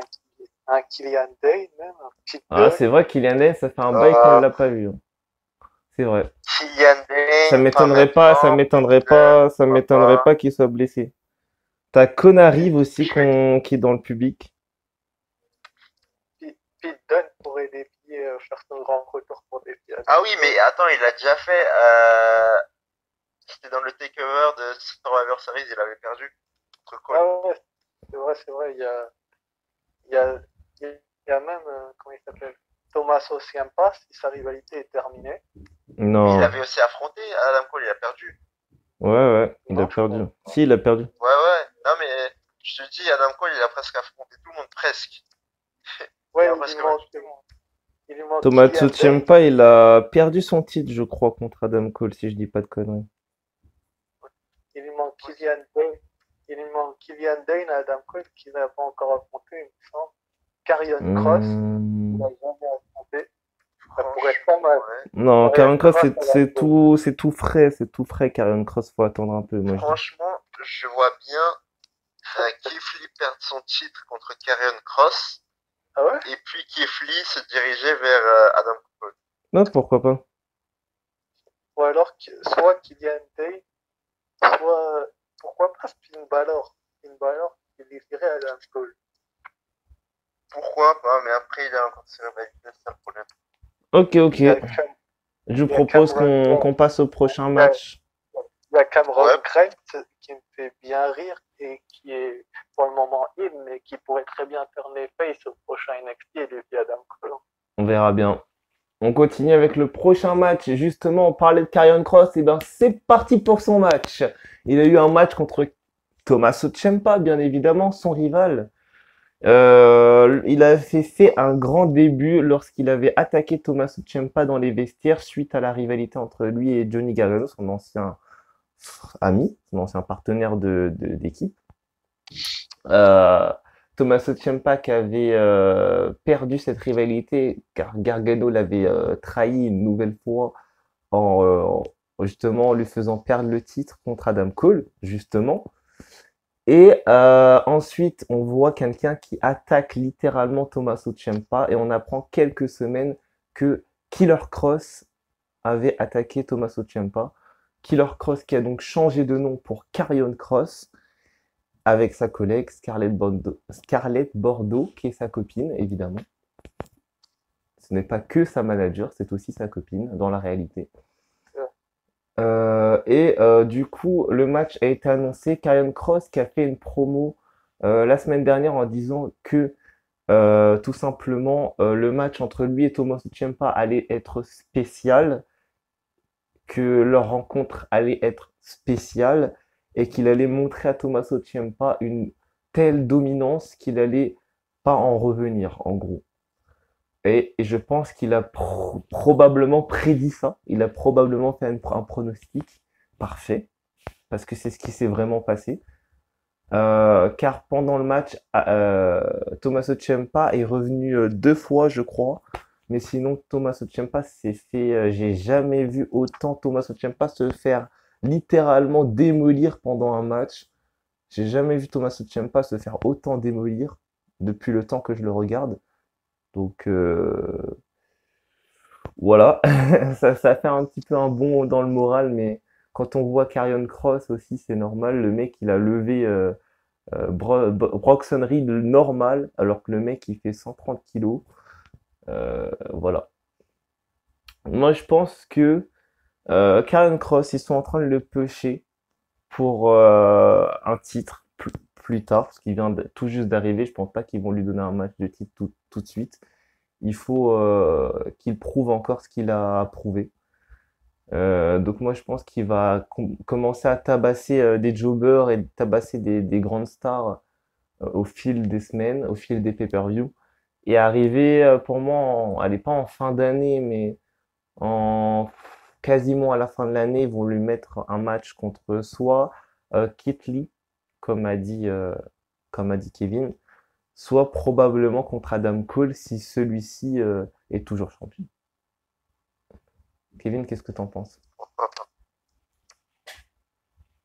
un Killian Dane, même, un petit peu. Ah, c'est vrai, Killian Dane, ça fait un bail qu'on ne l'a pas vu. C'est vrai. Killian Dane. Ça m'étonnerait pas qu'il soit blessé. T'as Conarive aussi qui est dans le public. Pete Dunne pourrait défier, faire son grand retour pour défier. Ah oui, mais attends, il l'a déjà fait. C'était dans le takeover de Survivor Series, il avait perdu. Ah ouais, c'est vrai, il y a même, comment il s'appelle, Tommaso Ciampa, si sa rivalité est terminée. Non. Il avait aussi affronté Adam Cole, il a perdu. Ouais, il a perdu. Si, il a perdu. Ouais. Non, mais je te dis, Adam Cole, il a presque affronté tout le monde, presque. Ouais, il lui manque Tommaso Ciampa, il a perdu son titre, je crois, contre Adam Cole, si je dis pas de conneries. Il lui manque Killian Dane à Adam Cole, qui n'a pas encore affronté, il me semble. Karrion Cross, il n'a jamais affronté. Ça pourrait être pas mal. Ouais. Non, Karrion Cross, c'est tout frais, Karrion Cross, faut attendre un peu. Moi, franchement, je vois bien Keith Lee perd son titre contre Karrion Kross. Ah ouais? Et puis Keith Lee se dirigeait vers Adam Cole. Non, pourquoi pas? Ou alors, soit Killian Day, soit, pourquoi pas Finn Balor? Finn Balor, il livrait à Adam Cole. Pourquoi pas, mais après il a encore ses rivalités, c'est ça le problème. Ok. Je propose qu'on passe au prochain match. Il y a Cameron Grimes qui me fait bien rire et qui est pour le moment heel, mais qui pourrait très bien tourner face au prochain NXT et défier Adam Cole. On verra bien. On continue avec le prochain match. Et justement, on parlait de Karrion Kross. Et ben, c'est parti pour son match. Il a eu un match contre Tommaso Ciampa, bien évidemment, son rival. Il avait fait un grand début lorsqu'il avait attaqué Tommaso Ciampa dans les vestiaires suite à la rivalité entre lui et Johnny Gargano, son ancien ami, son ancien partenaire d'équipe. Tommaso Ciampa qui avait perdu cette rivalité car Gargano l'avait trahi une nouvelle fois en justement lui faisant perdre le titre contre Adam Cole, justement. Et ensuite, on voit quelqu'un qui attaque littéralement Tommaso Ciampa et on apprend quelques semaines que Killer Kross avait attaqué Tommaso Ciampa. Killer Kross qui a donc changé de nom pour Karrion Kross avec sa collègue Scarlett Bordeaux, qui est sa copine, évidemment. Ce n'est pas que sa manager, c'est aussi sa copine dans la réalité. Du coup, le match a été annoncé. Karrion Kross qui a fait une promo la semaine dernière en disant que tout simplement le match entre lui et Tommaso Ciampa allait être spécial, que leur rencontre allait être spéciale et qu'il allait montrer à Tommaso Ciampa une telle dominance qu'il allait pas en revenir, en gros. Et je pense qu'il a probablement prédit ça. Il a probablement fait un pronostic parfait, parce que c'est ce qui s'est vraiment passé. Car pendant le match, Tommaso Ciampa est revenu 2 fois, je crois. Mais sinon, Tommaso Ciampa s'est fait... j'ai jamais vu autant Tommaso Ciampa se faire littéralement démolir pendant un match. J'ai jamais vu Tommaso Ciampa se faire autant démolir depuis le temps que je le regarde. Donc voilà, ça fait un petit peu un bond dans le moral, mais quand on voit Karrion Kross aussi, c'est normal. Le mec, il a levé Bronson Reed normal, alors que le mec, il fait 130 kilos. Voilà. Moi, je pense que Karrion Kross, ils sont en train de le pusher pour un titre plus tard, parce qu'il vient tout juste d'arriver. Je pense pas qu'ils vont lui donner un match de titre tout de suite. Il faut qu'il prouve encore ce qu'il a prouvé. Donc moi je pense qu'il va commencer à tabasser des jobbers et tabasser des grandes stars au fil des semaines, au fil des pay-per-view. Et arriver pour moi, elle est pas en fin d'année, mais en quasiment à la fin de l'année, ils vont lui mettre un match contre soit Keith Lee, comme a dit Kevin, soit probablement contre Adam Cole si celui-ci est toujours champion. Kevin, qu'est-ce que t'en penses?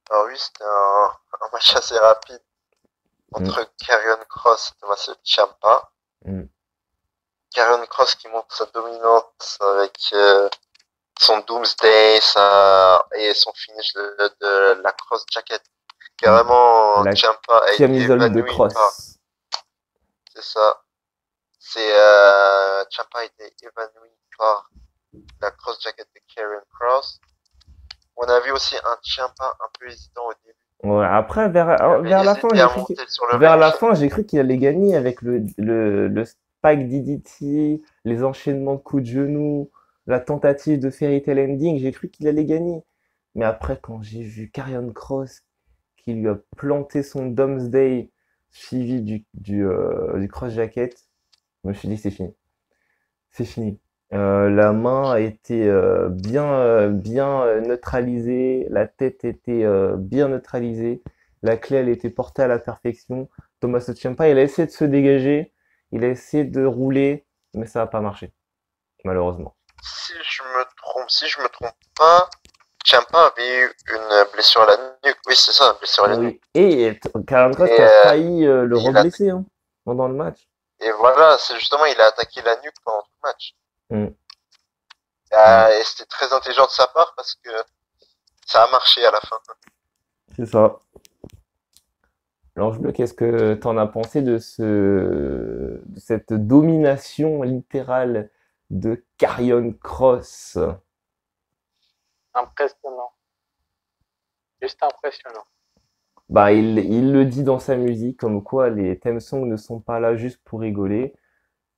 Alors oui, c'était un match assez rapide entre Karrion Kross et Tommaso Ciampa. Karrion Kross qui montre sa dominance avec son Doomsday et son finish de la Cross Jacket. Carrément, Ciampa a été évanoui par... C'est ça. Ciampa a été évanoui par la Cross Jacket de Karrion Kross. On a vu aussi un Ciampa un peu hésitant au début. Ouais, après, vers la fin, j'ai cru qu'il allait gagner avec le Spike DDT, les enchaînements de coups de genoux, la tentative de Fairy Tail Ending, j'ai cru qu'il allait gagner. Mais après, quand j'ai vu Karrion Kross qui lui a planté son Doomsday suivi du Cross Jacket, je me suis dit c'est fini. C'est fini. La main a été bien neutralisée, la tête était bien neutralisée, la clé elle était portée à la perfection. Tommaso Ciampa, il a essayé de se dégager, il a essayé de rouler, mais ça n'a pas marché, malheureusement. Si je me trompe pas, Ciampa avait eu une blessure à la nuque. Oui, c'est ça, une blessure à la nuque. Oui. Et Karl Kroos Et, a failli le il a- reblesser hein, pendant le match. et voilà, c'est justement, il a attaqué la nuque pendant tout le match. Mm. Mm. Et c'était très intelligent de sa part parce que ça a marché à la fin. C'est ça. L'Ange Bleu, qu'est-ce que t'en as pensé de cette domination littérale de Karrion Kroos? Impressionnant. Juste impressionnant. Bah, il le dit dans sa musique, comme quoi les theme songs ne sont pas là juste pour rigoler.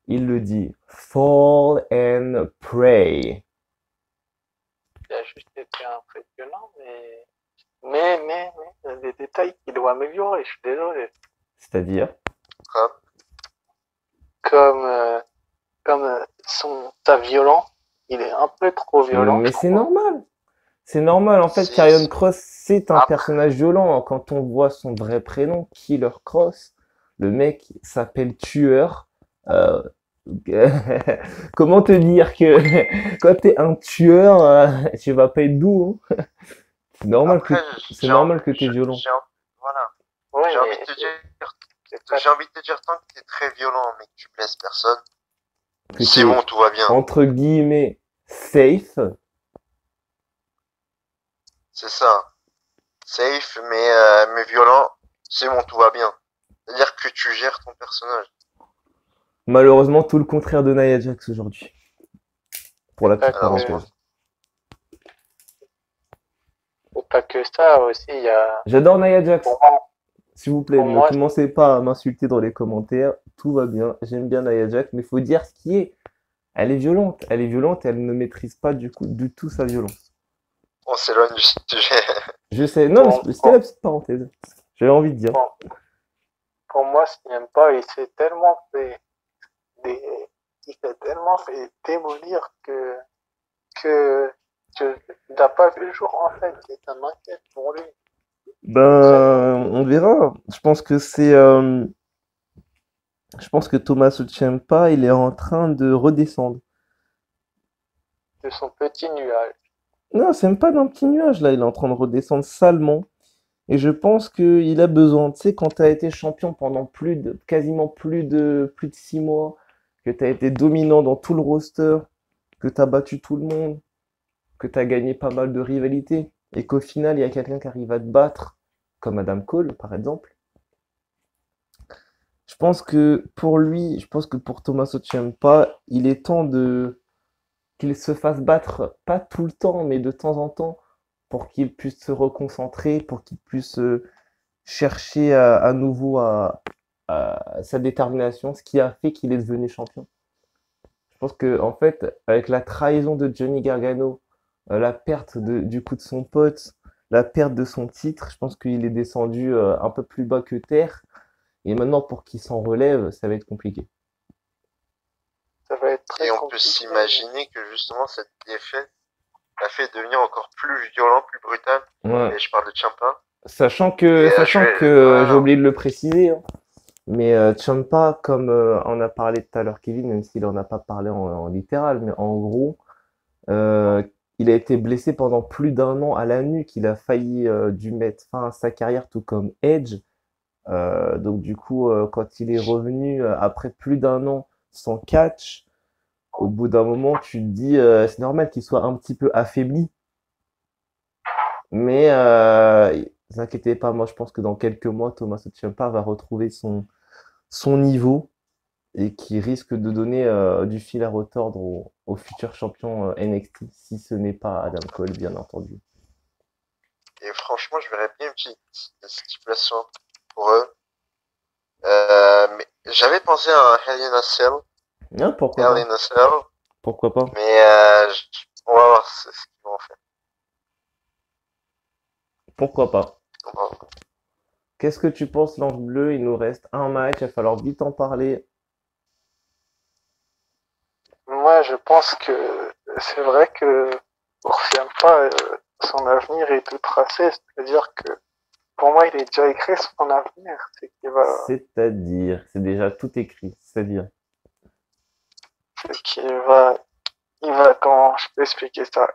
Il le dit, Fall and Pray. Il a juste été impressionnant, mais, il y a des détails qu'il doit améliorer, je suis désolé. C'est-à-dire, Comme sa violence, il est un peu trop violent. mais je c'est trouve. normal. C'est normal, en fait, C'est- Karrion Kroos, c'est un Après- personnage violent. Quand on voit son vrai prénom, Killer Kroos, le mec s'appelle Tueur. Euh, Comment te dire que quand t'es un tueur, tu vas pas être doux, hein. C'est normal que Après, c'est normal que t'es violent. Voilà. Oui, J'ai envie mais de te dire, c'est pas- j'ai envie de te dire tant que t'es très violent mais que tu blesses personne, Que c'est t'es bon, tout va bien. entre guillemets safe. C'est ça. Safe mais violent, c'est bon, tout va bien. C'est-à-dire que tu gères ton personnage. Malheureusement, tout le contraire de Nia Jax aujourd'hui. Pour la petite D'accord. parenthèse. c'est pas que ça aussi, il y a. J'adore Nia Jax. Pour moi, S'il vous plaît, Pour ne moi, commencez pas à m'insulter dans les commentaires. Tout va bien. J'aime bien Nia Jax, mais il faut dire ce qui est. Elle est violente. Elle est violente et elle ne maîtrise pas du tout sa violence. On s'éloigne du sujet. Je sais. Non, Bon, mais c'était la petite parenthèse. J'avais envie de dire. pour moi, s'il n'aime pas, il s'est tellement fait démolir que il n'a pas vu le jour en fait, et ça m'inquiète pour lui. Ben, on verra. Je pense que Tommaso Ciampa, il est en train de redescendre. De son petit nuage. Non, c'est même pas d'un petit nuage là. Il est en train de redescendre salement. Et je pense qu'il a besoin. Tu sais, quand tu as été champion pendant quasiment plus de 6 mois, que tu as été dominant dans tout le roster, que tu as battu tout le monde, que tu as gagné pas mal de rivalités, et qu'au final, il y a quelqu'un qui arrive à te battre, comme Adam Cole, par exemple. Je pense que pour Tommaso Ciampa, il est temps qu'il se fasse battre, pas tout le temps, mais de temps en temps, pour qu'il puisse se reconcentrer, pour qu'il puisse chercher à nouveau à sa détermination, ce qui a fait qu'il est devenu champion. Je pense que, en fait, avec la trahison de Johnny Gargano, la perte du coup de son pote, la perte de son titre, je pense qu'il est descendu un peu plus bas que terre. Et maintenant, pour qu'il s'en relève, ça va être compliqué. Ça va être très Et on peut compliqué. s'imaginer que justement cette défaite l'a fait devenir encore plus violent, plus brutal. Ouais. Et je parle de Ciampa. Sachant que voilà. j'ai oublié de le préciser, hein, mais Ciampa, comme on a parlé tout à l'heure Kevin, même s'il en a pas parlé en littéral, mais en gros, il a été blessé pendant plus d'1 an à la nuque. Il a failli dû mettre fin à sa carrière, tout comme Edge. Donc du coup, quand il est revenu après plus d'1 an sans catch, au bout d'un moment, tu te dis, c'est normal qu'il soit un petit peu affaibli. Mais ne vous inquiétez pas, moi je pense que dans quelques mois, Tommaso Ciampa va retrouver son niveau et qui risque de donner du fil à retordre au futur champion NXT, si ce n'est pas Adam Cole, bien entendu. Et franchement, je verrais bien une petite stipulation pour eux. Mais j'avais pensé à un Hell in a Cell. Ah, pourquoi Hell pas? in a Cell. Pourquoi pas? Mais on va voir ce qu'ils vont faire. Pourquoi pas? On va voir. Qu'est-ce que tu penses, l'Ange Bleu? Il nous reste un match, il va falloir vite en parler. Moi, je pense que c'est vrai que pour Ciampa, son avenir est tout tracé. C'est-à-dire que pour moi, il est déjà écrit son avenir. C'est qu'il va, C'est-à-dire, c'est déjà tout écrit. C'est-à-dire, c'est qu'il va, il va, comment je peux expliquer ça?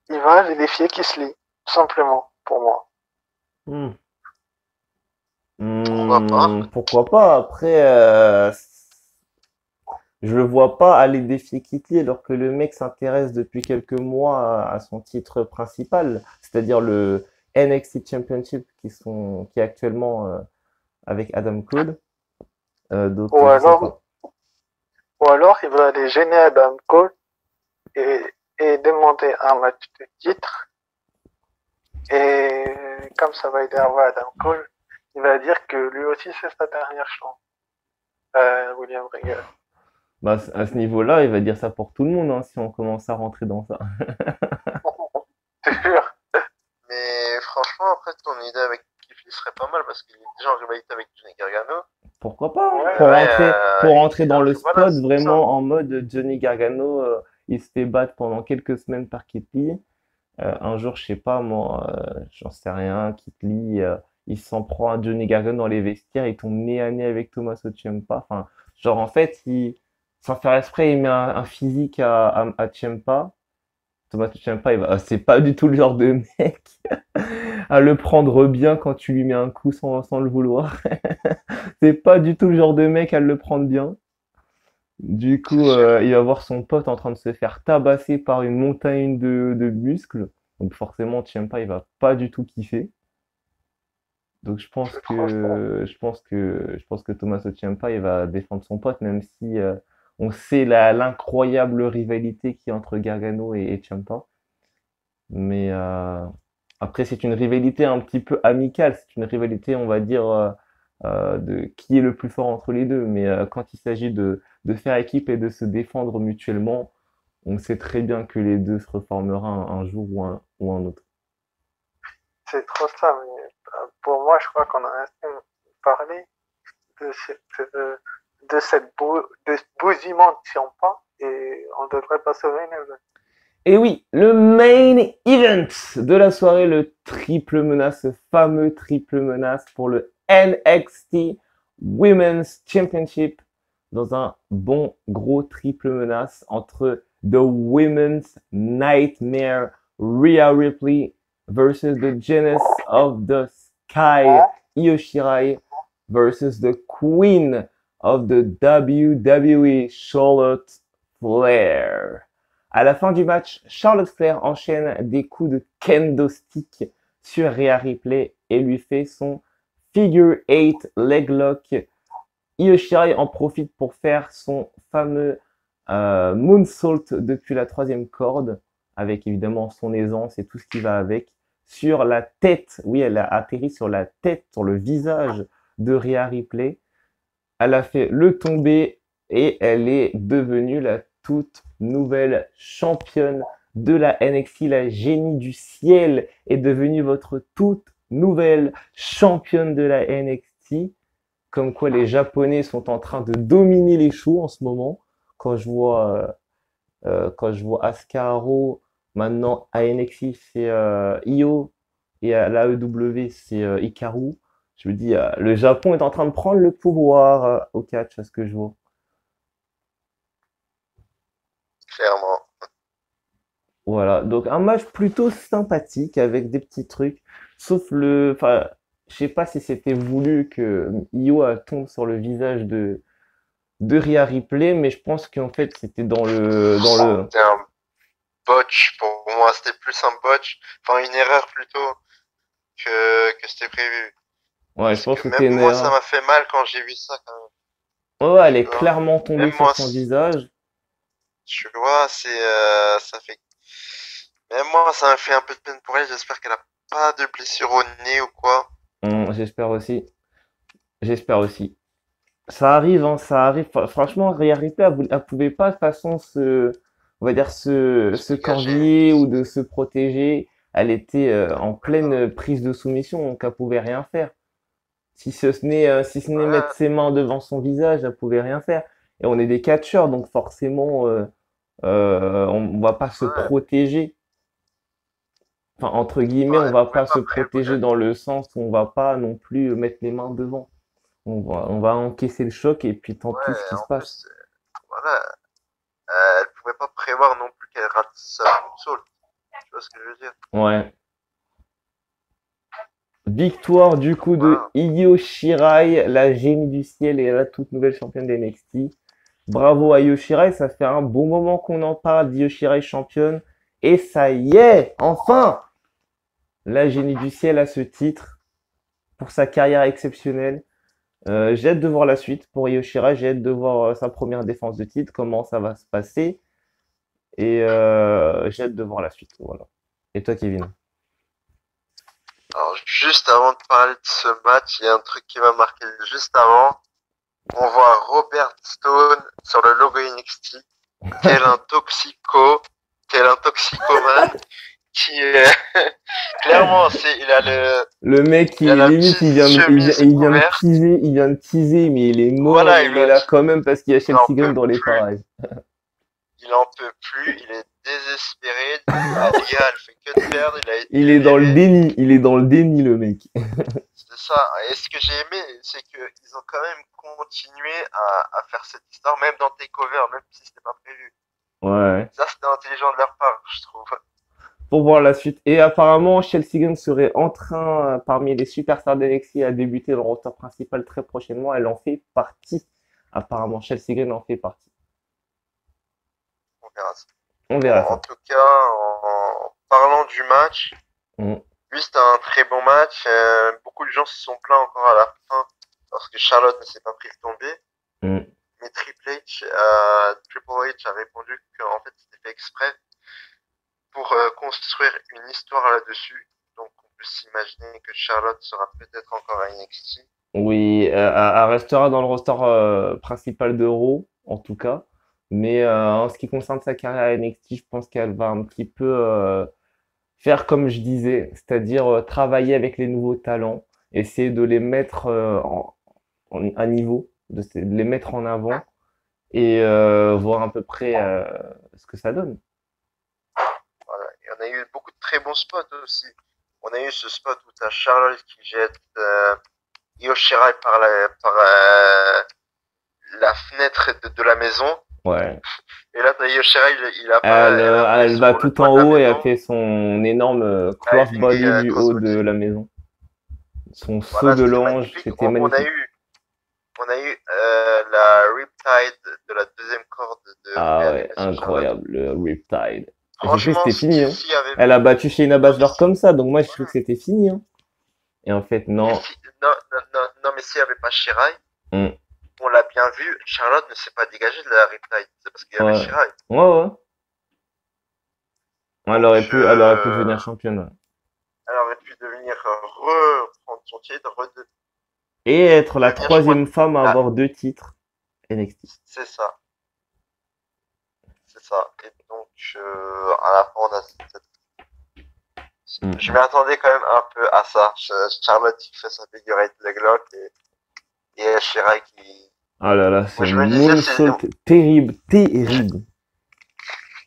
il va aller défier Kisly, tout simplement, pour moi. Hmm. Pourquoi pas? Pourquoi pas? Après, je le vois pas aller défier Kitty alors que le mec s'intéresse depuis quelques mois à son titre principal, c'est-à-dire le NXT Championship qui est actuellement avec Adam Cole. Donc, Ou je sais alors, pas. ou alors il va aller gêner Adam Cole et, et demander un match de titre. Et comme ça va énerver Adam Cole, il va dire que lui aussi c'est sa dernière chance. William Regal. Bah, à ce niveau-là, il va dire ça pour tout le monde hein, si on commence à rentrer dans ça. C'est sûr. Mais franchement, après, ton idée avec Kifli serait pas mal parce qu'il est déjà en rivalité avec Johnny Gargano. Pourquoi pas? Hein. Ouais, Pour rentrer dans le voilà, spot c'est ça. vraiment en mode Johnny Gargano, il se fait battre pendant quelques semaines par Keith Lee. Un jour, je sais pas moi, j'en sais rien, Keith Lee, il s'en prend à Johnny Gargano dans les vestiaires, il tombe nez à nez avec Tommaso Ciampa. Enfin, genre en fait, sans faire exprès, il met un physique à Ciampa. Tommaso Ciampa, c'est pas du tout le genre de mec à le prendre bien quand tu lui mets un coup sans le vouloir. C'est pas du tout le genre de mec à le prendre bien. Du C'est coup, sûr. il va voir son pote en train de se faire tabasser par une montagne de muscles. Donc forcément, Ciampa, il va pas du tout kiffer. Donc Franchement. je pense que Tommaso Ciampa, il va défendre son pote, même si on sait l'incroyable rivalité qui est entre Gargano et Ciampa. Mais après, c'est une rivalité un petit peu amicale. C'est une rivalité, on va dire, de qui est le plus fort entre les deux. Mais quand il s'agit de faire équipe et de se défendre mutuellement, on sait très bien que les deux se reformera un jour ou un autre. C'est trop ça, mais pour moi, je crois qu'on a assez parlé de, de ce bousillement de Ciampa et on devrait passer au main event. Et oui, le main event de la soirée, le triple menace, ce fameux triple menace pour le NXT Women's Championship dans un bon gros triple menace entre The Women's Nightmare Rhea Ripley versus the Genius of the Sky Io Shirai versus the Queen of the WWE Charlotte Flair. À la fin du match, Charlotte Flair enchaîne des coups de kendo stick sur Rhea Ripley et lui fait son figure 8 leg lock. Io Shirai en profite pour faire son fameux moonsault depuis la troisième corde, avec évidemment son aisance et tout ce qui va avec, sur la tête. Oui, elle a atterri sur la tête, sur le visage de Rhea Ripley. Elle a fait le tomber et elle est devenue la toute nouvelle championne de la NXT. La génie du ciel est devenue votre toute nouvelle championne de la NXT. Comme quoi les Japonais sont en train de dominer les shows en ce moment. Quand je vois Asuka Haro, maintenant à NXT c'est Io et à l'AEW c'est Hikaru. Je me dis, le Japon est en train de prendre le pouvoir au catch, à ce que je vois. Clairement. Voilà, donc un match plutôt sympathique avec des petits trucs, enfin, je sais pas si c'était voulu que Io tombe sur le visage de Rhea Ripley, mais je pense qu'en fait c'était C'était un botch pour moi, c'était plus un botch, enfin une erreur plutôt que c'était prévu. ouais, je Parce pense que que même c'était une moi, ça erreur. m'a fait mal quand j'ai vu ça quand même. Ouais, elle est Tu vois, clairement tombée même sur moi, son visage. tu vois, ça fait, même moi, ça m'a fait un peu de peine pour elle. J'espère qu'elle a pas de blessure au nez ou quoi. J'espère aussi. J'espère aussi. Ça arrive, hein, ça arrive. Franchement, Rhea Ripley, elle pouvait pas de toute façon on va dire Se se dégager. corviller ou de se protéger. Elle était en pleine prise de soumission, donc elle pouvait rien faire. Si ce n'est mettre Ouais, ses mains devant son visage, elle pouvait rien faire. Et on est des catcheurs, donc forcément, on va pas se ouais, protéger. Enfin, entre guillemets, enfin, on elle va pouvait pas pas se protéger dans le sens où on va pas non plus mettre les mains devant. On va encaisser le choc et puis tant pis ce ouais, qui se en passe. plus, voilà, elle pouvait pas prévoir non plus qu'elle rate sa moonsault, tu vois ce que je veux dire? Ouais. Victoire du coup de Voilà. Io Shirai, la génie du ciel et la toute nouvelle championne d'NXT. Bravo à Io Shirai, ça fait un bon moment qu'on en parle d'Io Shirai championne. Et ça y est, enfin, la génie du ciel a ce titre pour sa carrière exceptionnelle. J'ai hâte de voir la suite pour Io Shirai, j'ai hâte de voir sa première défense de titre, comment ça va se passer. Et j'ai hâte de voir la suite. Voilà. Et toi, Kevin? Alors, juste avant de parler de ce match, il y a un truc qui m'a marqué juste avant. On voit Robert Stone sur le logo NXT, tel un toxicomane, qui clairement, Le mec, il a la limite, petite chemise ouverte. il vient de teaser, mais il est mort, Voilà, mais il est là quand même parce qu'il y a il en Chelsea Green peut dans les plus. parages. Il en peut plus, il est désespéré. Alia, elle fait que de perdre, il a été Il est dans le viré. déni, il est dans le déni, le mec. C'est ça. Et ce que j'ai aimé, c'est qu'ils ont quand même continué à faire cette histoire, même dans Takeover, même si c'était pas prévu. Ouais. Ça, c'était intelligent de leur part, je trouve. Pour voir la suite. Et apparemment, Chelsea Green serait en train, parmi les superstars d'NXT, à débuter dans le roster principal très prochainement. Elle en fait partie. Apparemment, Chelsea Green en fait partie. On verra ça. On Bon, verra en ça. tout cas, en parlant du match, Mm. lui, c'était un très bon match. Beaucoup de gens se sont plaints encore à la fin parce que Charlotte ne s'est pas prise tomber. Mm. Mais Triple H a répondu qu'en fait, c'était fait exprès pour construire une histoire là-dessus. Donc, on peut s'imaginer que Charlotte sera peut-être encore à NXT. Oui, elle restera dans le roster principal de Raw, en tout cas. Mais en ce qui concerne sa carrière à NXT, je pense qu'elle va un petit peu faire comme je disais, c'est-à-dire travailler avec les nouveaux talents, essayer de les mettre à niveau, de les mettre en avant et voir à peu près ce que ça donne. Voilà. Et on a eu beaucoup de très bons spots aussi. On a eu ce spot où t'as Charlotte qui jette Io Shirai la fenêtre de la maison. Ouais. Et là, t'as Io Shirai, elle apparaît Elle va sur le tout toit en de la haut et a maison. fait son énorme Diving crossbody du haut de crossbody. la maison. Son saut Voilà, de c'était l'ange, magnifique. c'était magnifique. On a eu la Riptide de la deuxième corde de Ah Rhea ouais, Ripley sur Charlotte. incroyable, le Riptide. J'ai cru que Franchement, c'était fini, hein. s'il y avait... Elle a battu Shayna Non, mais Baszler comme ça, donc moi j'ai cru que voilà. c'était fini, hein. Et en fait, Mais non. non, mais s'il n'y avait pas Shirai, Hmm. on l'a bien vu, Charlotte ne s'est pas dégagée de la Riptide. C'est parce qu'il y avait Ouais. Shirai. Ouais, ouais. Donc, Elle aurait pu devenir championne, ouais. elle aurait pu devenir reprendre son titre, Et être la devenir, je crois, troisième femme à là, avoir 2 titres NXT. c'est ça. C'est ça. Et donc, à la fin, on a Hmm. je m'attendais quand même un peu à ça. Charlotte qui fait sa figure eight leg lock et Shirai qui... Ah là là, Moi, c'est je me disais, c'est... moonsault terrible, terrible.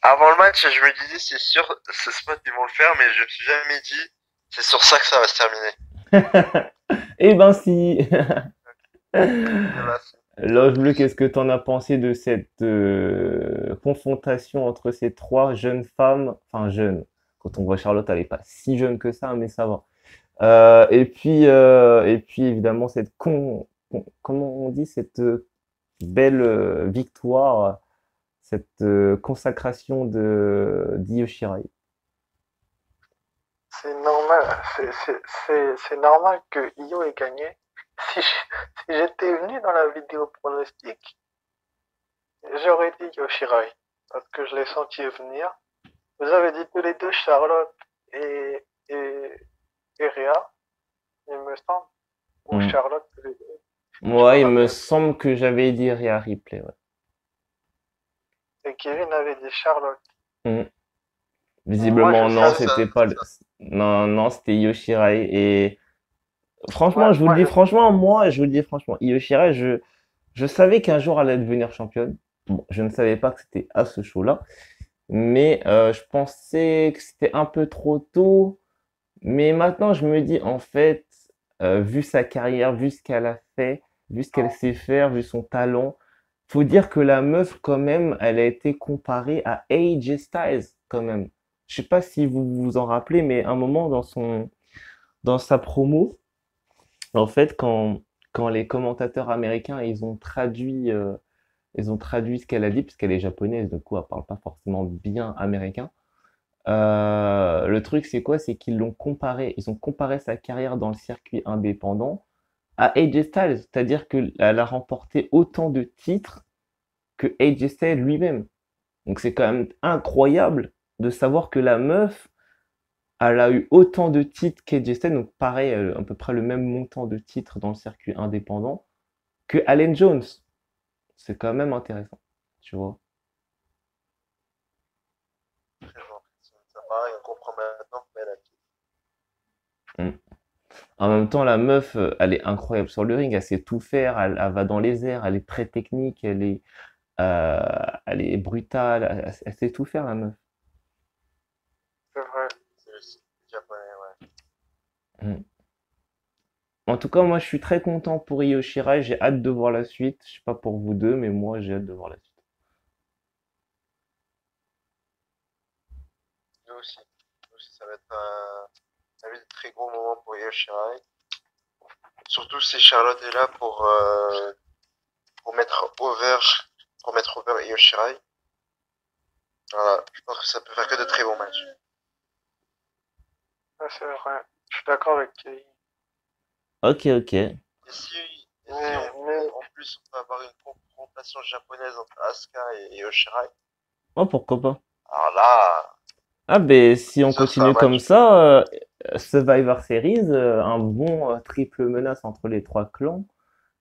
Avant le match, je me disais, c'est sûr, ce spot, ils vont le faire, mais je me suis jamais dit, c'est sur ça que ça va se terminer. Eh ben si. Voilà, Loge Bleu, qu'est-ce que t'en as pensé de cette confrontation entre ces 3 jeunes femmes, enfin jeunes, quand on voit Charlotte, elle est pas si jeune que ça, mais ça va. Et puis évidemment cette comment on dit cette belle victoire, cette consacration de d'Io Shirai. C'est normal, c'est normal que Io ait gagné. Si j'étais venu dans la vidéo pronostic, j'aurais dit Yoshirai, parce que je l'ai senti venir. Vous avez dit tous les deux Charlotte et, et, et Rhea, il me semble. Ou Mm. Charlotte, tous les deux. Moi, me il me rappelle. semble que j'avais dit Rhea Ripley, ouais. Et Kevin avait dit Charlotte. Mm. Moi, Visiblement, je non, savais. c'était pas le... Non, non, c'était Io Shirai. Et franchement, Ouais, je vous le dis franchement, moi, je vous le dis franchement, Io Shirai, je savais qu'un jour elle allait devenir championne. Bon, je ne savais pas que c'était à ce show-là. Mais je pensais que c'était un peu trop tôt. Mais maintenant, je me dis, en fait, vu sa carrière, vu ce qu'elle a fait, vu ce qu'elle sait faire, vu son talent, faut dire que la meuf, quand même, elle a été comparée à AJ Styles, quand même. Je sais pas si vous vous en rappelez, mais un moment dans sa promo, en fait, quand les commentateurs américains, ils ont traduit ce qu'elle a dit, puisqu'elle est japonaise, du coup, elle parle pas forcément bien américain. Le truc, c'est quoi? C'est ils ont comparé sa carrière dans le circuit indépendant à AJ Styles, c'est-à-dire qu'elle a remporté autant de titres que AJ Styles lui-même. Donc c'est quand même incroyable de savoir que la meuf, elle a eu autant de titres qu'AJ Styles, donc pareil, à peu près le même montant de titres dans le circuit indépendant que Allen Jones. C'est quand même intéressant, tu vois. Très gentil. Ça paraît, on comprend maintenant pourquoi elle a quitté. Mm. En même temps, la meuf, elle est incroyable sur le ring, elle sait tout faire, elle va dans les airs, elle est très technique, euh, elle est brutale, elle sait tout faire, la meuf. C'est vrai. C'est le site japonais, ouais. Mm. En tout cas, moi, je suis très content pour Io Shirai, j'ai hâte de voir la suite. Je sais pas pour vous deux, mais moi, j'ai hâte de voir la suite. Nous aussi. Nous aussi, ça va être un très gros moment pour Io Shirai. Surtout si Charlotte est là pour mettre over, pour mettre over Io Shirai. Voilà, je pense que ça peut faire que de très bons matchs. Ouais, c'est vrai. Je suis d'accord avec Kelly. Ok, ok. Et si Mais en plus on peut avoir une confrontation japonaise entre Asuka et Io Shirai, Oh, pourquoi pas? alors là, Ah, ben, si on ça sera un continue comme match. ça, Survivor Series, un bon triple menace entre les trois clans,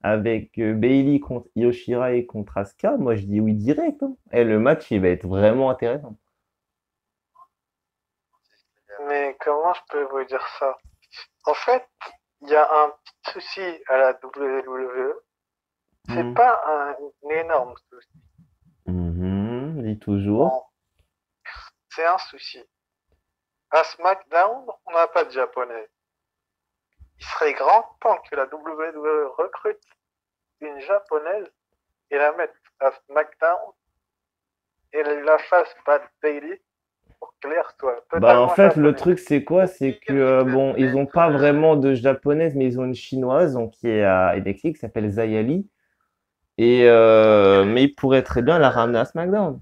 avec Bailey contre Io Shirai contre Asuka, moi, je dis oui direct, hein. Et le match, il va être vraiment intéressant. Mais comment je peux vous dire ça? En fait, il y a un petit souci à la WWE. C'est Hmm. pas un énorme souci. Mhm, dis toujours. Bon, c'est un souci. À SmackDown, on n'a pas de japonais. Il serait grand temps que la WWE recrute une japonaise et la mette à SmackDown et la fasse battre Bailey pour que l'air soit Bah, en totalement fait, le japonais. truc, c'est quoi? C'est que, bon, ils ont pas vraiment de japonaise, mais ils ont une chinoise, donc, qui est à NXT, qui s'appelle Zayali. Mais ils pourraient très bien la ramener à SmackDown.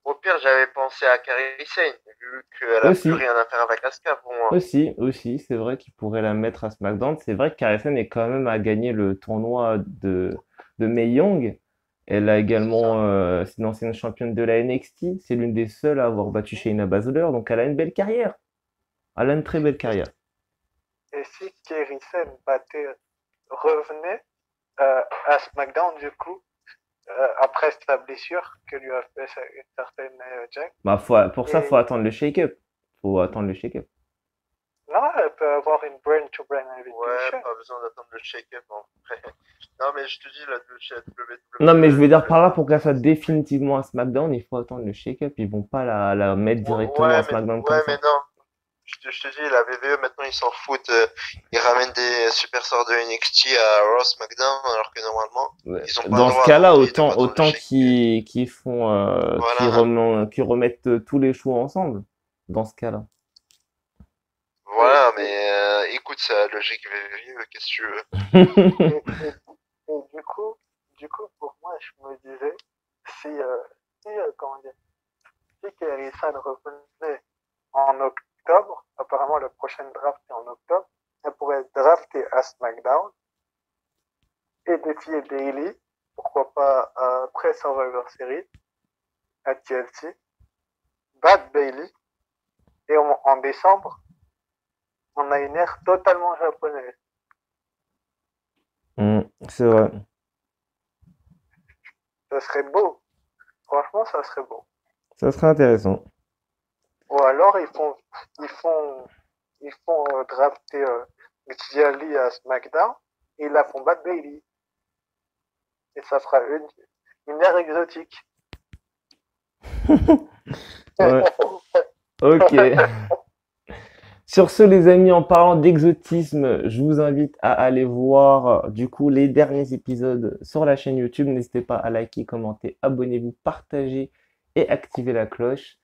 Au pire, j'avais pensé à Kairi Sane, vu qu'elle a plus Aussi, rien à faire avec Asuka pour moi. aussi, c'est vrai qu'ils pourraient la mettre à SmackDown. C'est vrai que Kairi Sane est quand même à gagner le tournoi de Mae Young. Elle a C'est ça. également, c'est une ancienne championne de la NXT. C'est l'une des seules à avoir battu Shayna Baszler. Donc elle a une belle carrière. Elle a une très belle carrière. Et si Kairi Sane revenait à SmackDown du coup, après sa blessure que lui a fait une certaine Jack. Bah, pour ça, faut Et attendre le shake-up. Faut attendre le shake-up. non, elle peut avoir une brain-to-brain Ouais, invitation. pas besoin d'attendre le shake-up en vrai. Non, mais je te dis, la Non, mais je veux dire WWE, par là, pour qu'elle soit définitivement à SmackDown, il faut attendre le shake-up. Ils vont pas la mettre directement à SmackDown comme ouais, mais ça. non. Je te dis, la WWE, maintenant, ils s'en foutent. Ils ramènent des superstars de NXT à Raw SmackDown, alors que normalement, Ouais. ils ont pas le Dans ce droit cas-là, de pas attendre le autant shake. Voilà. qu'ils remettent tous les choix ensemble. Dans ce cas-là. Et, Voilà, et, mais écoute, c'est la logique VV, qu'est-ce que tu veux? et du coup, pour moi, je me disais, si, comment dire, si Kairi Sane revenait en octobre, apparemment le prochain draft est en octobre, elle pourrait être draftée à SmackDown et défier Bailey, pourquoi pas après Survivor Series à TLC, battre Bailey et en décembre, on a une ère totalement japonaise. C'est vrai. Ça serait beau. Franchement, ça serait beau. Ça serait intéressant. Ou alors ils font, ils font drafter Xia à SmackDown et ils la font battre Bailey. Et ça fera une ère exotique. Ouais. Ok. Sur ce, les amis, en parlant d'exotisme, je vous invite à aller voir du coup les derniers épisodes sur la chaîne YouTube. N'hésitez pas à liker, commenter, abonnez-vous, partager et activer la cloche.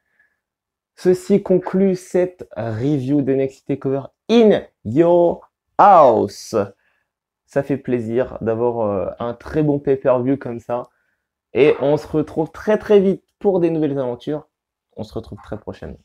Ceci conclut cette review de NXT TakeOver in your house. Ça fait plaisir d'avoir un très bon pay-per-view comme ça. Et on se retrouve très très vite pour des nouvelles aventures. On se retrouve très prochainement.